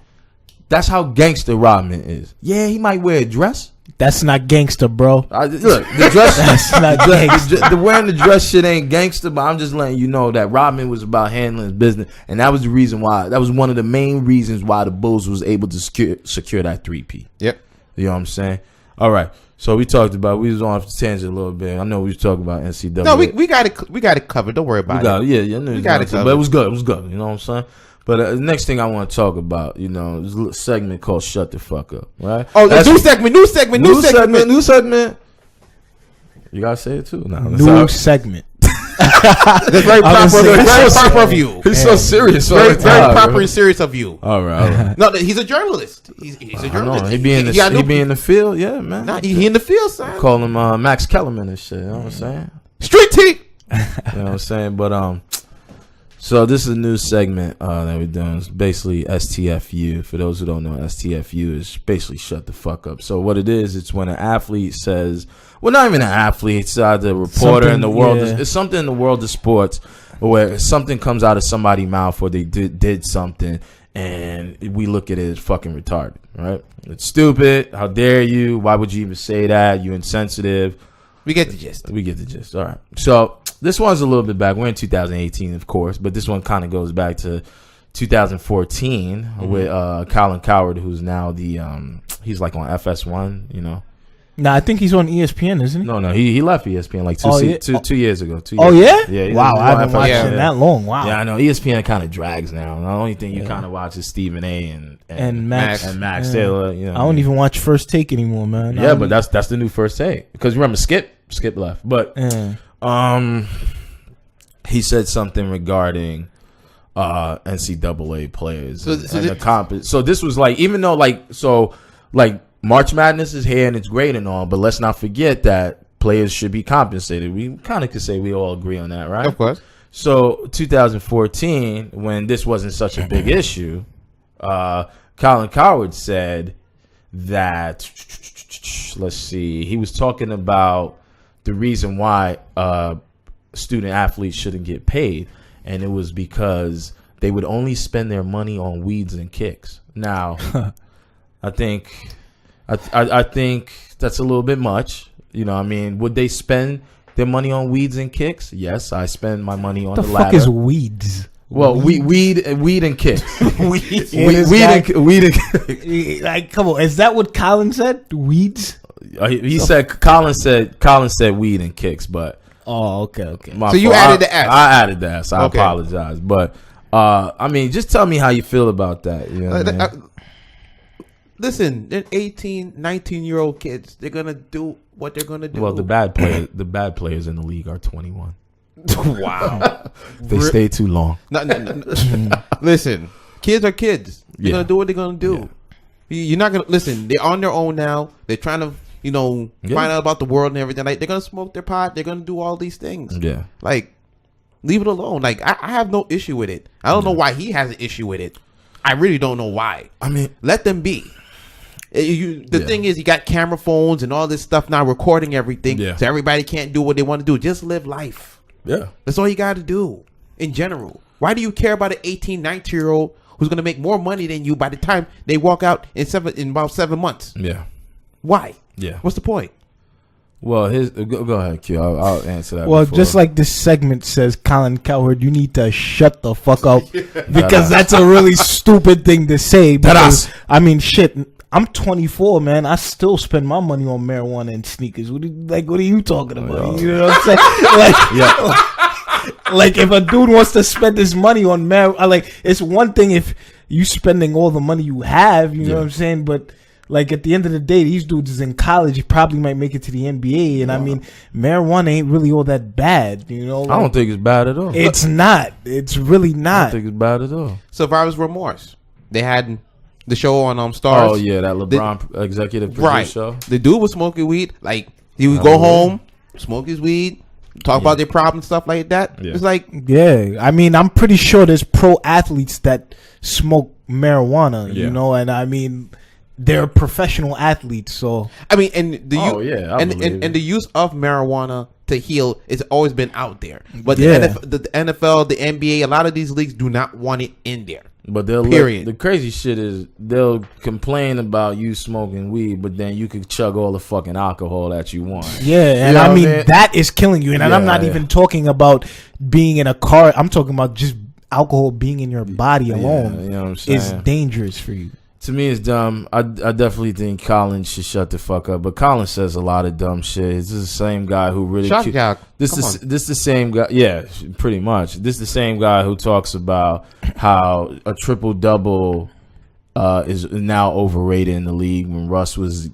That's how gangster Rodman is. Yeah, he might wear a dress. That's not gangster, bro. Look, the dress. That's not gangster. The wearing the dress shit ain't gangster, but I'm just letting you know that Rodman was about handling his business, and that was the reason why. That was one of the main reasons why the Bulls was able to secure that 3P. Yep. You know what I'm saying? All right. So we talked about. We was on off the tangent a little bit. I know we was talking about NCAA. No, we got it covered. Don't worry about it. Yeah. We got it covered. But it was good. You know what I'm saying? But the next thing I want to talk about, you know, is a little segment called "Shut the Fuck Up." Right? Oh, new segment. You gotta say it too. New segment. That's very proper of you. He's so serious. Very proper and serious of you. All right. No, he's a journalist. He's a journalist. He be in the field, yeah, man. Nah, he in the field, son. Call him Max Kellerman and shit. You know what I'm saying? Street T. You know what I'm saying? But so this is a new segment that we're doing. It's basically STFU. For those who don't know, STFU is basically shut the fuck up. So what it is, it's when an athlete says, well, not even an athlete, it's either a reporter in the world. Yeah. It's something in the world of sports where something comes out of somebody's mouth or they did something and we look at it as fucking retarded, right? It's stupid. How dare you? Why would you even say that? You insensitive. We get the gist. All right. So this one's a little bit back. We're in 2018, of course, but this one kind of goes back to 2014 with Colin Cowherd, who's now he's like on FS1, you know. Nah, I think he's on ESPN, isn't he? No, he left ESPN like 2 years ago. Yeah? Yeah. Wow, I haven't watched him that long. Wow. Yeah, I know. ESPN kind of drags now. The only thing you kind of watch is Stephen A. and Max. Yeah. Taylor, you know, I don't even watch First Take anymore, man. Yeah, but that's the new First Take. Because remember, Skip left. But he said something regarding NCAA players and the comp. So this was like, even though like March Madness is here and it's great and all, but let's not forget that players should be compensated. We kind of could say we all agree on that, right? Of course. So 2014, when this wasn't such a big issue, Colin Cowherd said that, let's see, he was talking about the reason why student athletes shouldn't get paid, and it was because they would only spend their money on weeds and kicks. Now, I think that's a little bit much. You know what I mean? Would they spend their money on weeds and kicks? Yes, I spend my money on the ladder. What the fuck is weeds? Well, weed and kicks. weed and kicks. Like, come on, is that what Colin said? Weeds? He said Colin said weed and kicks, but okay. So you added the S. I added the S. I apologize, but I mean, just tell me how you feel about that. You know what I mean? Listen, they're 18, 19-year-old kids. They're gonna do what they're gonna do. Well, the bad players in the league are 21. Wow, they stay too long. No. Listen, kids are kids. They're gonna do what they're gonna do. Yeah. You're not gonna listen. They're on their own now. They're trying to, find out about the world and everything. Like, they're gonna smoke their pot. They're gonna do all these things. Yeah. Like, leave it alone. Like, I have no issue with it. I don't know why he has an issue with it. I really don't know why. I mean, let them be. The thing is, you got camera phones and all this stuff now recording everything, so everybody can't do what they want to do. Just live life. Yeah, that's all you got to do in general. Why do you care about an 18, 19-year-old who's going to make more money than you by the time they walk out in about 7 months. Yeah. Why? Yeah. What's the point? Well, go ahead, Q. I'll answer that. Well, just like this segment says, Colin Cowherd, you need to shut the fuck up because that's a really stupid thing to say. Because, I mean, shit. I'm 24, man. I still spend my money on marijuana and sneakers. What are you talking about? You know what I'm saying? Like if a dude wants to spend his money on marijuana, like it's one thing if you spending all the money you have. You know what I'm saying? But like at the end of the day, these dudes is in college. You probably might make it to the NBA, and I mean, marijuana ain't really all that bad. You know, I don't think it's bad at all. It's not. It's really not. I don't think it's bad at all. Survivor's Remorse. They had the show on Stars. Oh yeah, that LeBron executive producer show. The dude was smoking weed. Like he would go home, smoke his weed, talk about their problems, stuff like that. Yeah. It's like I mean, I'm pretty sure there's pro athletes that smoke marijuana. You know, and I mean, they're professional athletes. So I mean, and the and the use of marijuana to heal has always been out there. But the NFL, the NBA, a lot of these leagues do not want it in there. But the crazy shit is they'll complain about you smoking weed, but then you could chug all the fucking alcohol that you want. Yeah, and I mean that is killing you. And I'm not even talking about being in a car. I'm talking about just alcohol being in your body alone. You know what I'm saying? Is dangerous for you. To me, it's dumb. I definitely think Colin should shut the fuck up. But Colin says a lot of dumb shit. This is the same guy who really... This the same guy... Yeah, pretty much. This is the same guy who talks about how a triple-double is now overrated in the league when Russ was,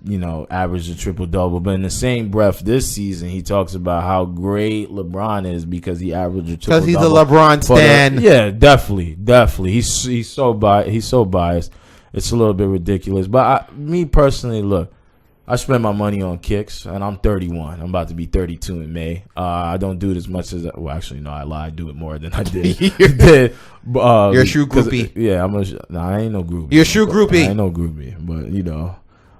averaged a triple-double. But in the same breath this season, he talks about how great LeBron is because he averaged a triple-double. Because he's a LeBron stan. Yeah, definitely. He's so biased. It's a little bit ridiculous. But me personally, look, I spend my money on kicks, and I'm 31. I'm about to be 32 in May. I don't do it as much as... Well, actually, no, I lie. I do it more than I did. You're a shoe groupie. Yeah, I ain't no groupie. You're a shoe groupie. I ain't no groupie. But,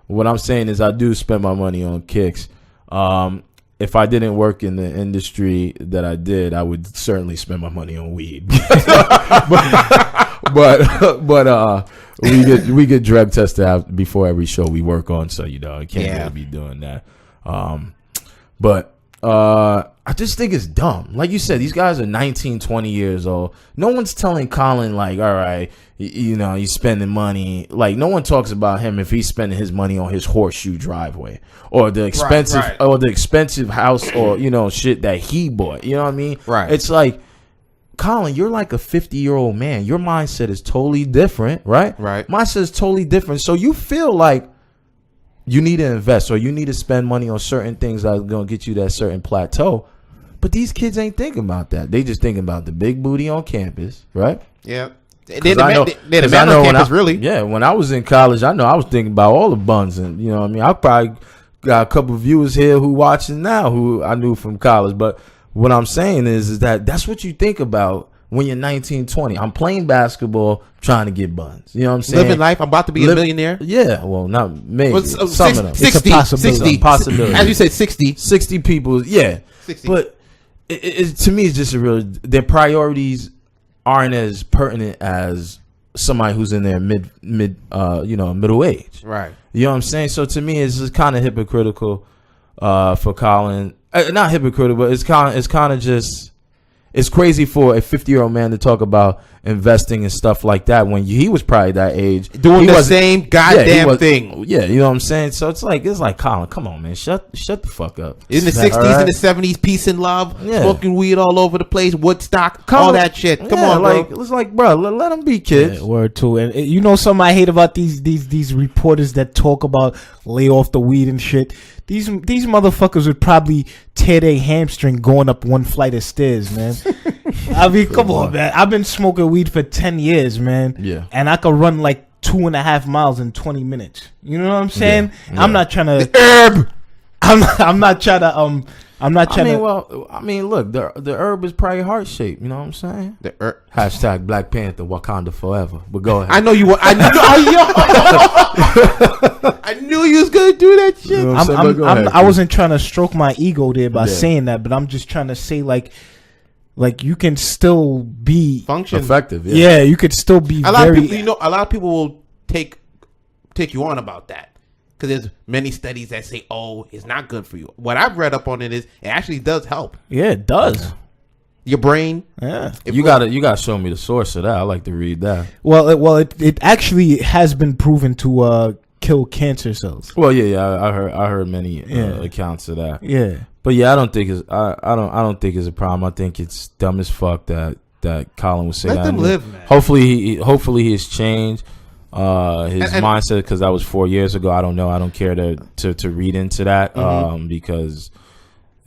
what I'm saying is I do spend my money on kicks. If I didn't work in the industry that I did, I would certainly spend my money on weed. but we get drug tested out before every show we work on, so I can't really be doing that. But I just think it's dumb. Like you said, these guys are 19, 20 years old. No one's telling Colin like, all right, he's spending money. Like no one talks about him if he's spending his money on his horseshoe driveway or the expensive house or shit that he bought. You know what I mean? Right. It's like, Colin, you're like a 50-year-old man. Your mindset is totally different, right? Right. Mindset is totally different. So you feel like you need to invest or you need to spend money on certain things that are going to get you that certain plateau. But these kids ain't thinking about that. They just thinking about the big booty on campus, right? Yeah. They're the man on campus, really. Yeah, when I was in college, I know I was thinking about all the buns. And, you know what I mean? I probably got a couple of viewers here who watching now who I knew from college. But what I'm saying is that that's what you think about when you're 19, 20. I'm playing basketball, trying to get buns. You know what I'm saying? Living life. I'm about to be a millionaire. Yeah, well, not maybe. Well, some of them. 60, It's a possibility. As you said, 60. 60 people, yeah. 60. But to me, it's just their priorities aren't as pertinent as somebody who's in their middle age. Right. You know what I'm saying? So to me, it's just kind of hypocritical for Colin. Not hypocritical, but it's kind of just, it's crazy for a 50-year-old man to talk about investing and stuff like that when he was probably that age doing the same goddamn thing. Yeah, you know what I'm saying? So it's like Colin, come on, man, shut the fuck up. In the 60s and the 70s, peace and love, smoking weed all over the place, Woodstock, all that shit. Come on, bro. It's like, bro, let them be kids. Yeah, word too. And something I hate about these reporters that talk about lay off the weed and shit. These motherfuckers would probably tear their hamstring going up one flight of stairs, man. I mean, come on, man. I've been smoking weed for 10 years, man. Yeah. And I could run like 2.5 miles in 20 minutes. You know what I'm saying? Yeah. I'm not trying to... The herb! I'm not trying to... I mean, look, the herb is probably heart shaped. You know what I'm saying? The herb. # Black Panther, Wakanda forever. But go ahead. I know you were. I knew you was gonna do that shit. You know I wasn't trying to stroke my ego there by saying that, but I'm just trying to say like Like you can still be function effective. Yeah, you could still be a lot of people. A lot of people will take you on about that because there's many studies that say, "Oh, it's not good for you." What I've read up on it is it actually does help. Yeah, it does. Your brain. Yeah, you gotta show me the source of that. I like to read that. Well, it actually has been proven to kill cancer cells. Well, yeah, I heard many accounts of that. Yeah, but yeah, I don't think it's a problem. I think it's dumb as fuck that Colin was saying. Let them live, man. Hopefully he has changed his mindset because that was 4 years ago. I don't know. I don't care to read into that because.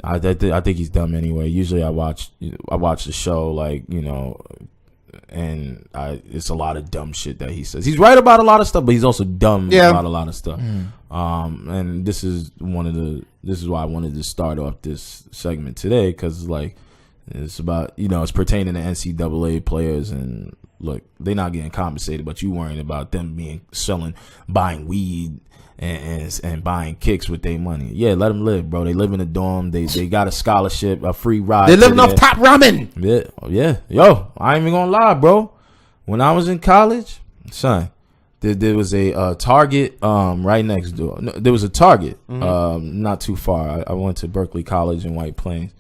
I think he's dumb anyway. Usually I watch the show and it's a lot of dumb shit that he says. He's right about a lot of stuff, but he's also dumb about a lot of stuff. And this is why I wanted to start off this segment today because it's about it's pertaining to NCAA players and look, they're not getting compensated, but you worrying about them buying weed. And buying kicks with their money. Yeah, let them live, bro. They live in a dorm. They got a scholarship, a free ride. They living off top ramen. Yeah. Yo, I ain't even gonna lie, bro. When I was in college, son, there was a Target right next door. No, there was a Target not too far. I went to Berkeley College in White Plains.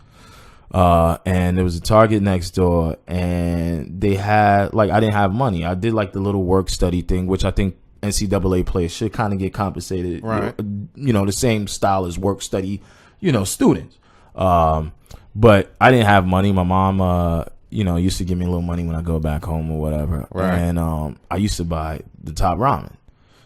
And there was a Target next door, and they had I didn't have money. I did the little work study thing, which I think NCAA players should kind of get compensated, right? The same style as work study, students. But I didn't have money. My mom, used to give me a little money when I go back home or whatever. Right. And I used to buy the top ramen.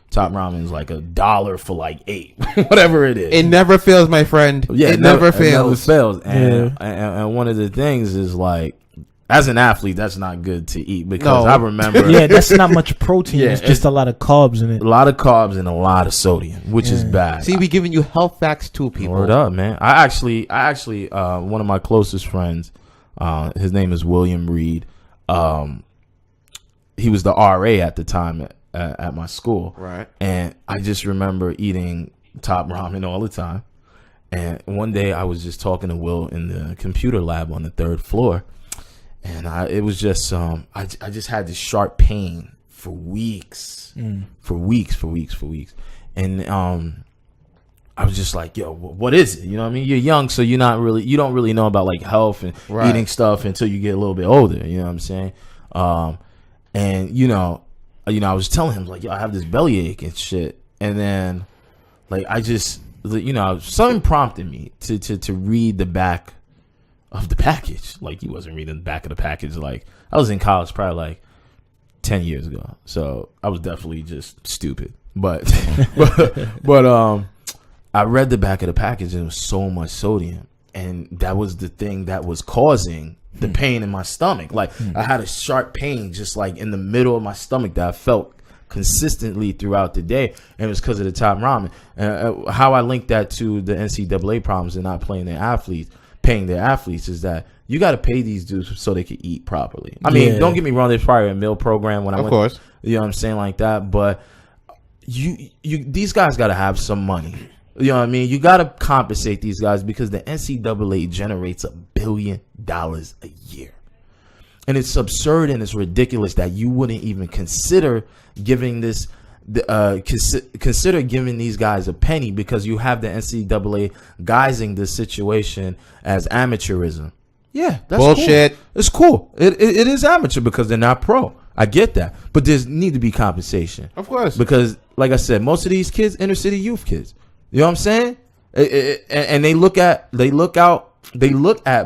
Top ramen is $1 for 8, whatever it is. It never fails, my friend. Yeah, it never fails. It never fails. And one of the things is as an athlete, that's not good to eat because I remember. Yeah, that's not much protein. It's just a lot of carbs in it. A lot of carbs and a lot of sodium, which is bad. See, we giving you health facts too, people. Word up, man. I actually, one of my closest friends, his name is William Reed. He was the RA at the time at my school. Right. And I just remember eating top ramen all the time. And one day I was just talking to Will in the computer lab on the 3rd floor. And it was just I just had this sharp pain for weeks, for weeks. And I was just like, yo, what is it? You know what I mean? You're young, so you don't really know about health and eating stuff until you get a little bit older. You know what I'm saying? And I was telling him yo, I have this bellyache and shit. And then I just something prompted me to read the back of the package. He wasn't reading the back of the package. I was in college probably 10 years ago, so I was definitely just stupid. But I read the back of the package and it was so much sodium, and that was the thing that was causing the pain in my stomach. I had a sharp pain just in the middle of my stomach that I felt consistently throughout the day, and it was because of the top ramen. How I linked that to the NCAA problems and not paying their athletes is that you got to pay these dudes so they can eat properly. I mean, don't get me wrong, there's probably a meal program when I went, of course, you know what I'm saying, like that, but these guys got to have some money. You know what I mean? You got to compensate these guys because the NCAA generates $1 billion a year. And it's absurd and it's ridiculous that you wouldn't even consider giving consider giving these guys a penny because you have the NCAA guising this situation as amateurism. Yeah, that's bullshit. Cool. It's cool. It is amateur because they're not pro. I get that, but there's need to be compensation, of course, because like I said, most of these kids, inner city youth kids. You know what I'm saying? And they look at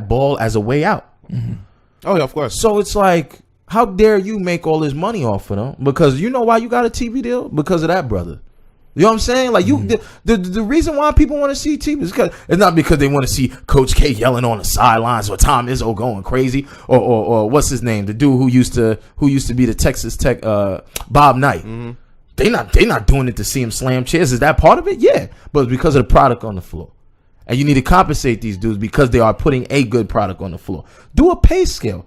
ball as a way out. Mm-hmm. Oh yeah, of course. So it's how dare you make all this money off of them? Because you know why you got a TV deal? Because of that brother. You know what I'm saying? The reason why people want to see TV is because it's not because they want to see Coach K yelling on the sidelines or Tom Izzo going crazy or what's his name, the dude who used to be the Texas Tech Bob Knight. Mm-hmm. They not doing it to see him slam chairs. Is that part of it? Yeah, but it's because of the product on the floor. And you need to compensate these dudes because they are putting a good product on the floor. Do a pay scale.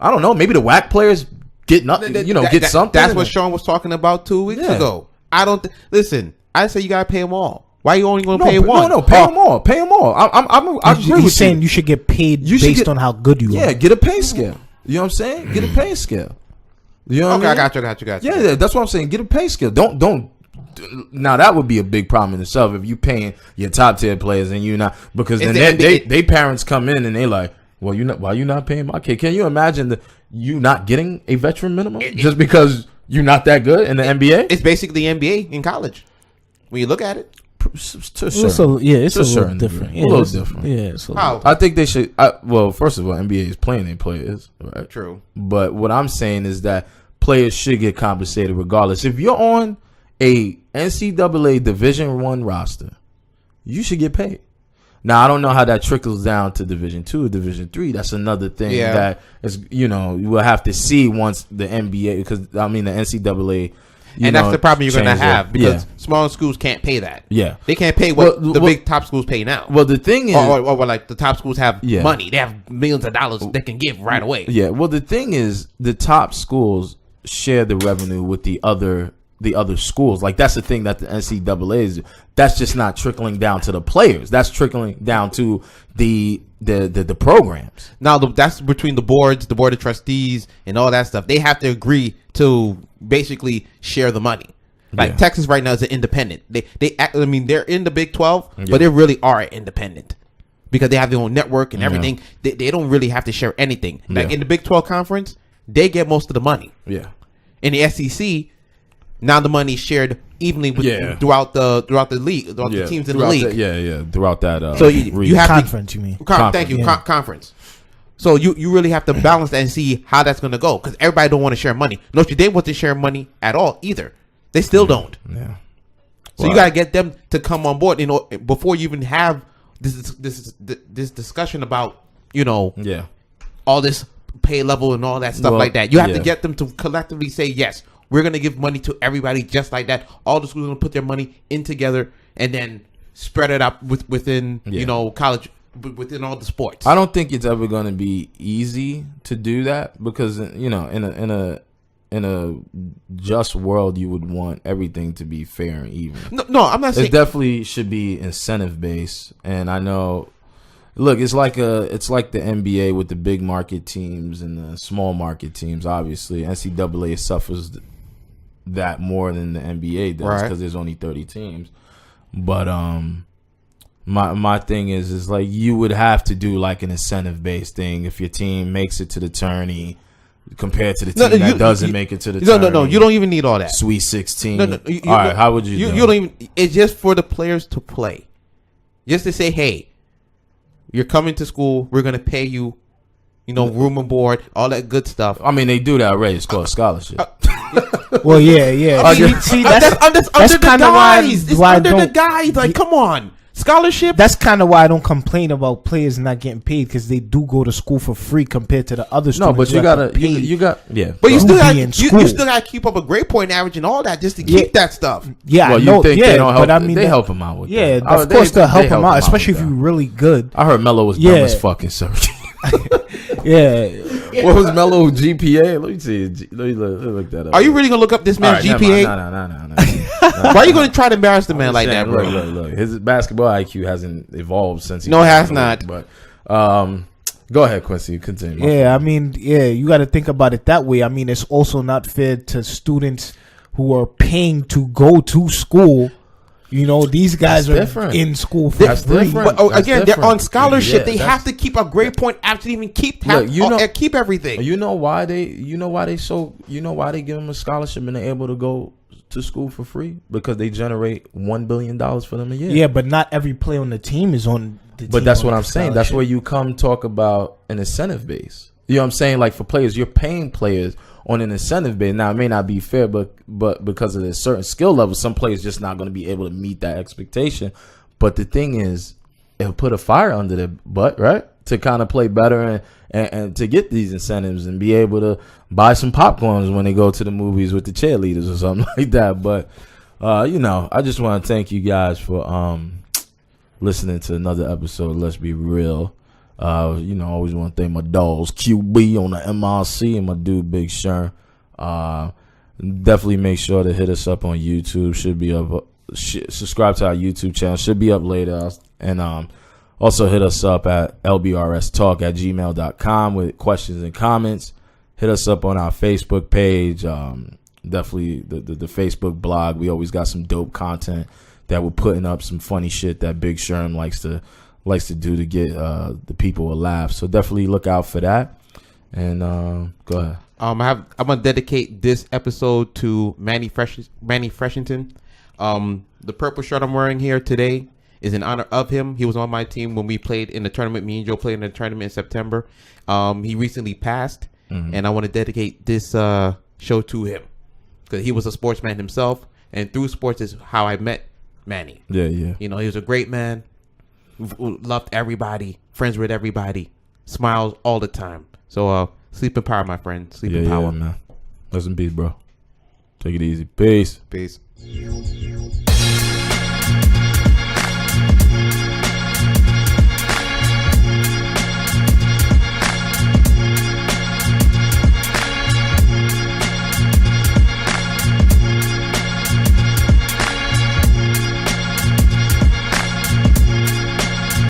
I don't know. Maybe the WAC players get nothing. Get something. That's what Sean was talking about 2 weeks ago. I don't listen. I say you gotta pay them all. Why you only going to pay one? No, pay them all. Pay them all. I agree with you. He's saying you should get paid based on how good you are. Yeah, get a pay scale. You know what I'm saying? Get a pay scale. You know what I mean? I got you. Yeah, that's what I'm saying. Get a pay scale. Don't. Now that would be a big problem in itself if you paying your top tier players and you not, because then they parents come in and they like, well, why you not paying my kid? Can you imagine you not getting a veteran minimum just because you're not that good in the NBA? It's basically NBA in college when you look at it. It's a little different. A little different. Yeah. How? I think they should. Well, first of all, NBA is playing their players, right? True. But what I'm saying is that players should get compensated regardless. If you're on a NCAA Division I roster, you should get paid. Now, I don't know how that trickles down to Division II or Division III. That's another thing that is, you will have to see once the NBA, because I mean the NCAA. That's the problem you're going to have, because small schools can't pay that. Yeah, they can't pay what the big top schools pay now. Well, the thing is, or like the top schools have money; they have millions of dollars they can give right away. Yeah. Well, the thing is, the top schools share the revenue with the other schools. Like, that's the thing that the NCAA is. That's just not trickling down to the players. That's trickling down to the programs. Now that's between the board of trustees and all that stuff. They have to agree to basically share the money. Like Texas right now is an independent. They're in the Big 12, but they really are independent because they have their own network and everything. They don't really have to share anything. Like in the Big 12 conference, they get most of the money. Yeah. In the SEC, now the money is shared evenly throughout the league, throughout the teams in the league. Throughout that. So you have conference. You mean? Thank you, conference. So you really have to balance that and see how that's going to go, because everybody don't want to share money. Notre Dame wants to share money at all either. They still don't. Yeah. So you got to get them to come on board, before you even have this discussion about all this pay level and all that stuff like that. You have to get them to collectively say, yes, we're going to give money to everybody just like that. All the schools are going to put their money in together and then spread it up within college, within all the sports. I don't think it's ever going to be easy to do that, because in a just world, you would want everything to be fair and even. No, I'm not saying it definitely should be incentive based. And I know, look, it's like the NBA with the big market teams and the small market teams. Obviously, NCAA suffers that more than the NBA does, because there's only 30 teams. But my thing is like, you would have to do like an incentive based thing if your team makes it to the tourney compared to the team that doesn't make it to the tourney. No, you don't even need all that. Sweet 16. All right, how would you don't even. It's just for the players to play, just to say, hey, you're coming to school, we're gonna pay you, room and board, all that good stuff. I mean, they do that already. It's called scholarship. Well, yeah. See, that's under the guys. Like, come on. Scholarship. That's kind of why I don't complain about players not getting paid, because they do go to school for free compared to the other students. No, but you But you still got to keep up a grade point average and all that just to keep that stuff. Yeah, well, I know. You think they don't help? But I mean, they help him out with that. Yeah, of course they'll help him out, especially if you're really good. I heard Melo was dumb as fucking search. Yeah. What was Melo's GPA? Let me see. Let me look that up. Are you really gonna look up this man's GPA? No. Why are you gonna try to embarrass the man like that, bro? Look. His basketball IQ hasn't evolved since. No, it has not. But go ahead, Quincy. Continue. Yeah, I mean, you got to think about it that way. I mean, it's also not fair to students who are paying to go to school. These guys are in school for free. But again, they're on scholarship. They have to keep a grade point after even keep everything. You know why they give them a scholarship and they're able to go to school for free? Because they generate $1 billion for them a year. Yeah, but not every player on the team is on the team. But that's what I'm saying. That's where you come talk about an incentive base. You know what I'm saying? Like, for players, you're paying players on an incentive base. Now, it may not be fair, but because of this certain skill level, some players just not going to be able to meet that expectation. But the thing is, it'll put a fire under their butt, right? To kind of play better and to get these incentives and be able to buy some popcorns when they go to the movies with the cheerleaders or something like that. But, I just want to thank you guys for listening to another episode of Let's Be Real. I always want to thank my dogs, QB on the MRC, and my dude Big Shern. Definitely make sure to hit us up on YouTube. Should be up subscribe to our YouTube channel. Should be up later. And also hit us up at lbrstalk@gmail.com with questions and comments. Hit us up on our Facebook page. Definitely the Facebook blog. We always got some dope content that we're putting up, some funny shit that Big Sherm likes to do to get the people a laugh. So definitely look out for that. And go ahead. I'm gonna dedicate this episode to Manny Freshington. The purple shirt I'm wearing here today is in honor of him. He was on my team when we played in the tournament. Me and Joe played in the tournament in September. He recently passed, and I want to dedicate this show to him because he was a sportsman himself, and through sports is how I met Manny. Yeah. You know, he was a great man, who loved everybody, friends with everybody, smiles all the time. So, sleep in power, my friend. Sleep in power, man. Listen, peace, bro. Take it easy. Peace. Peace.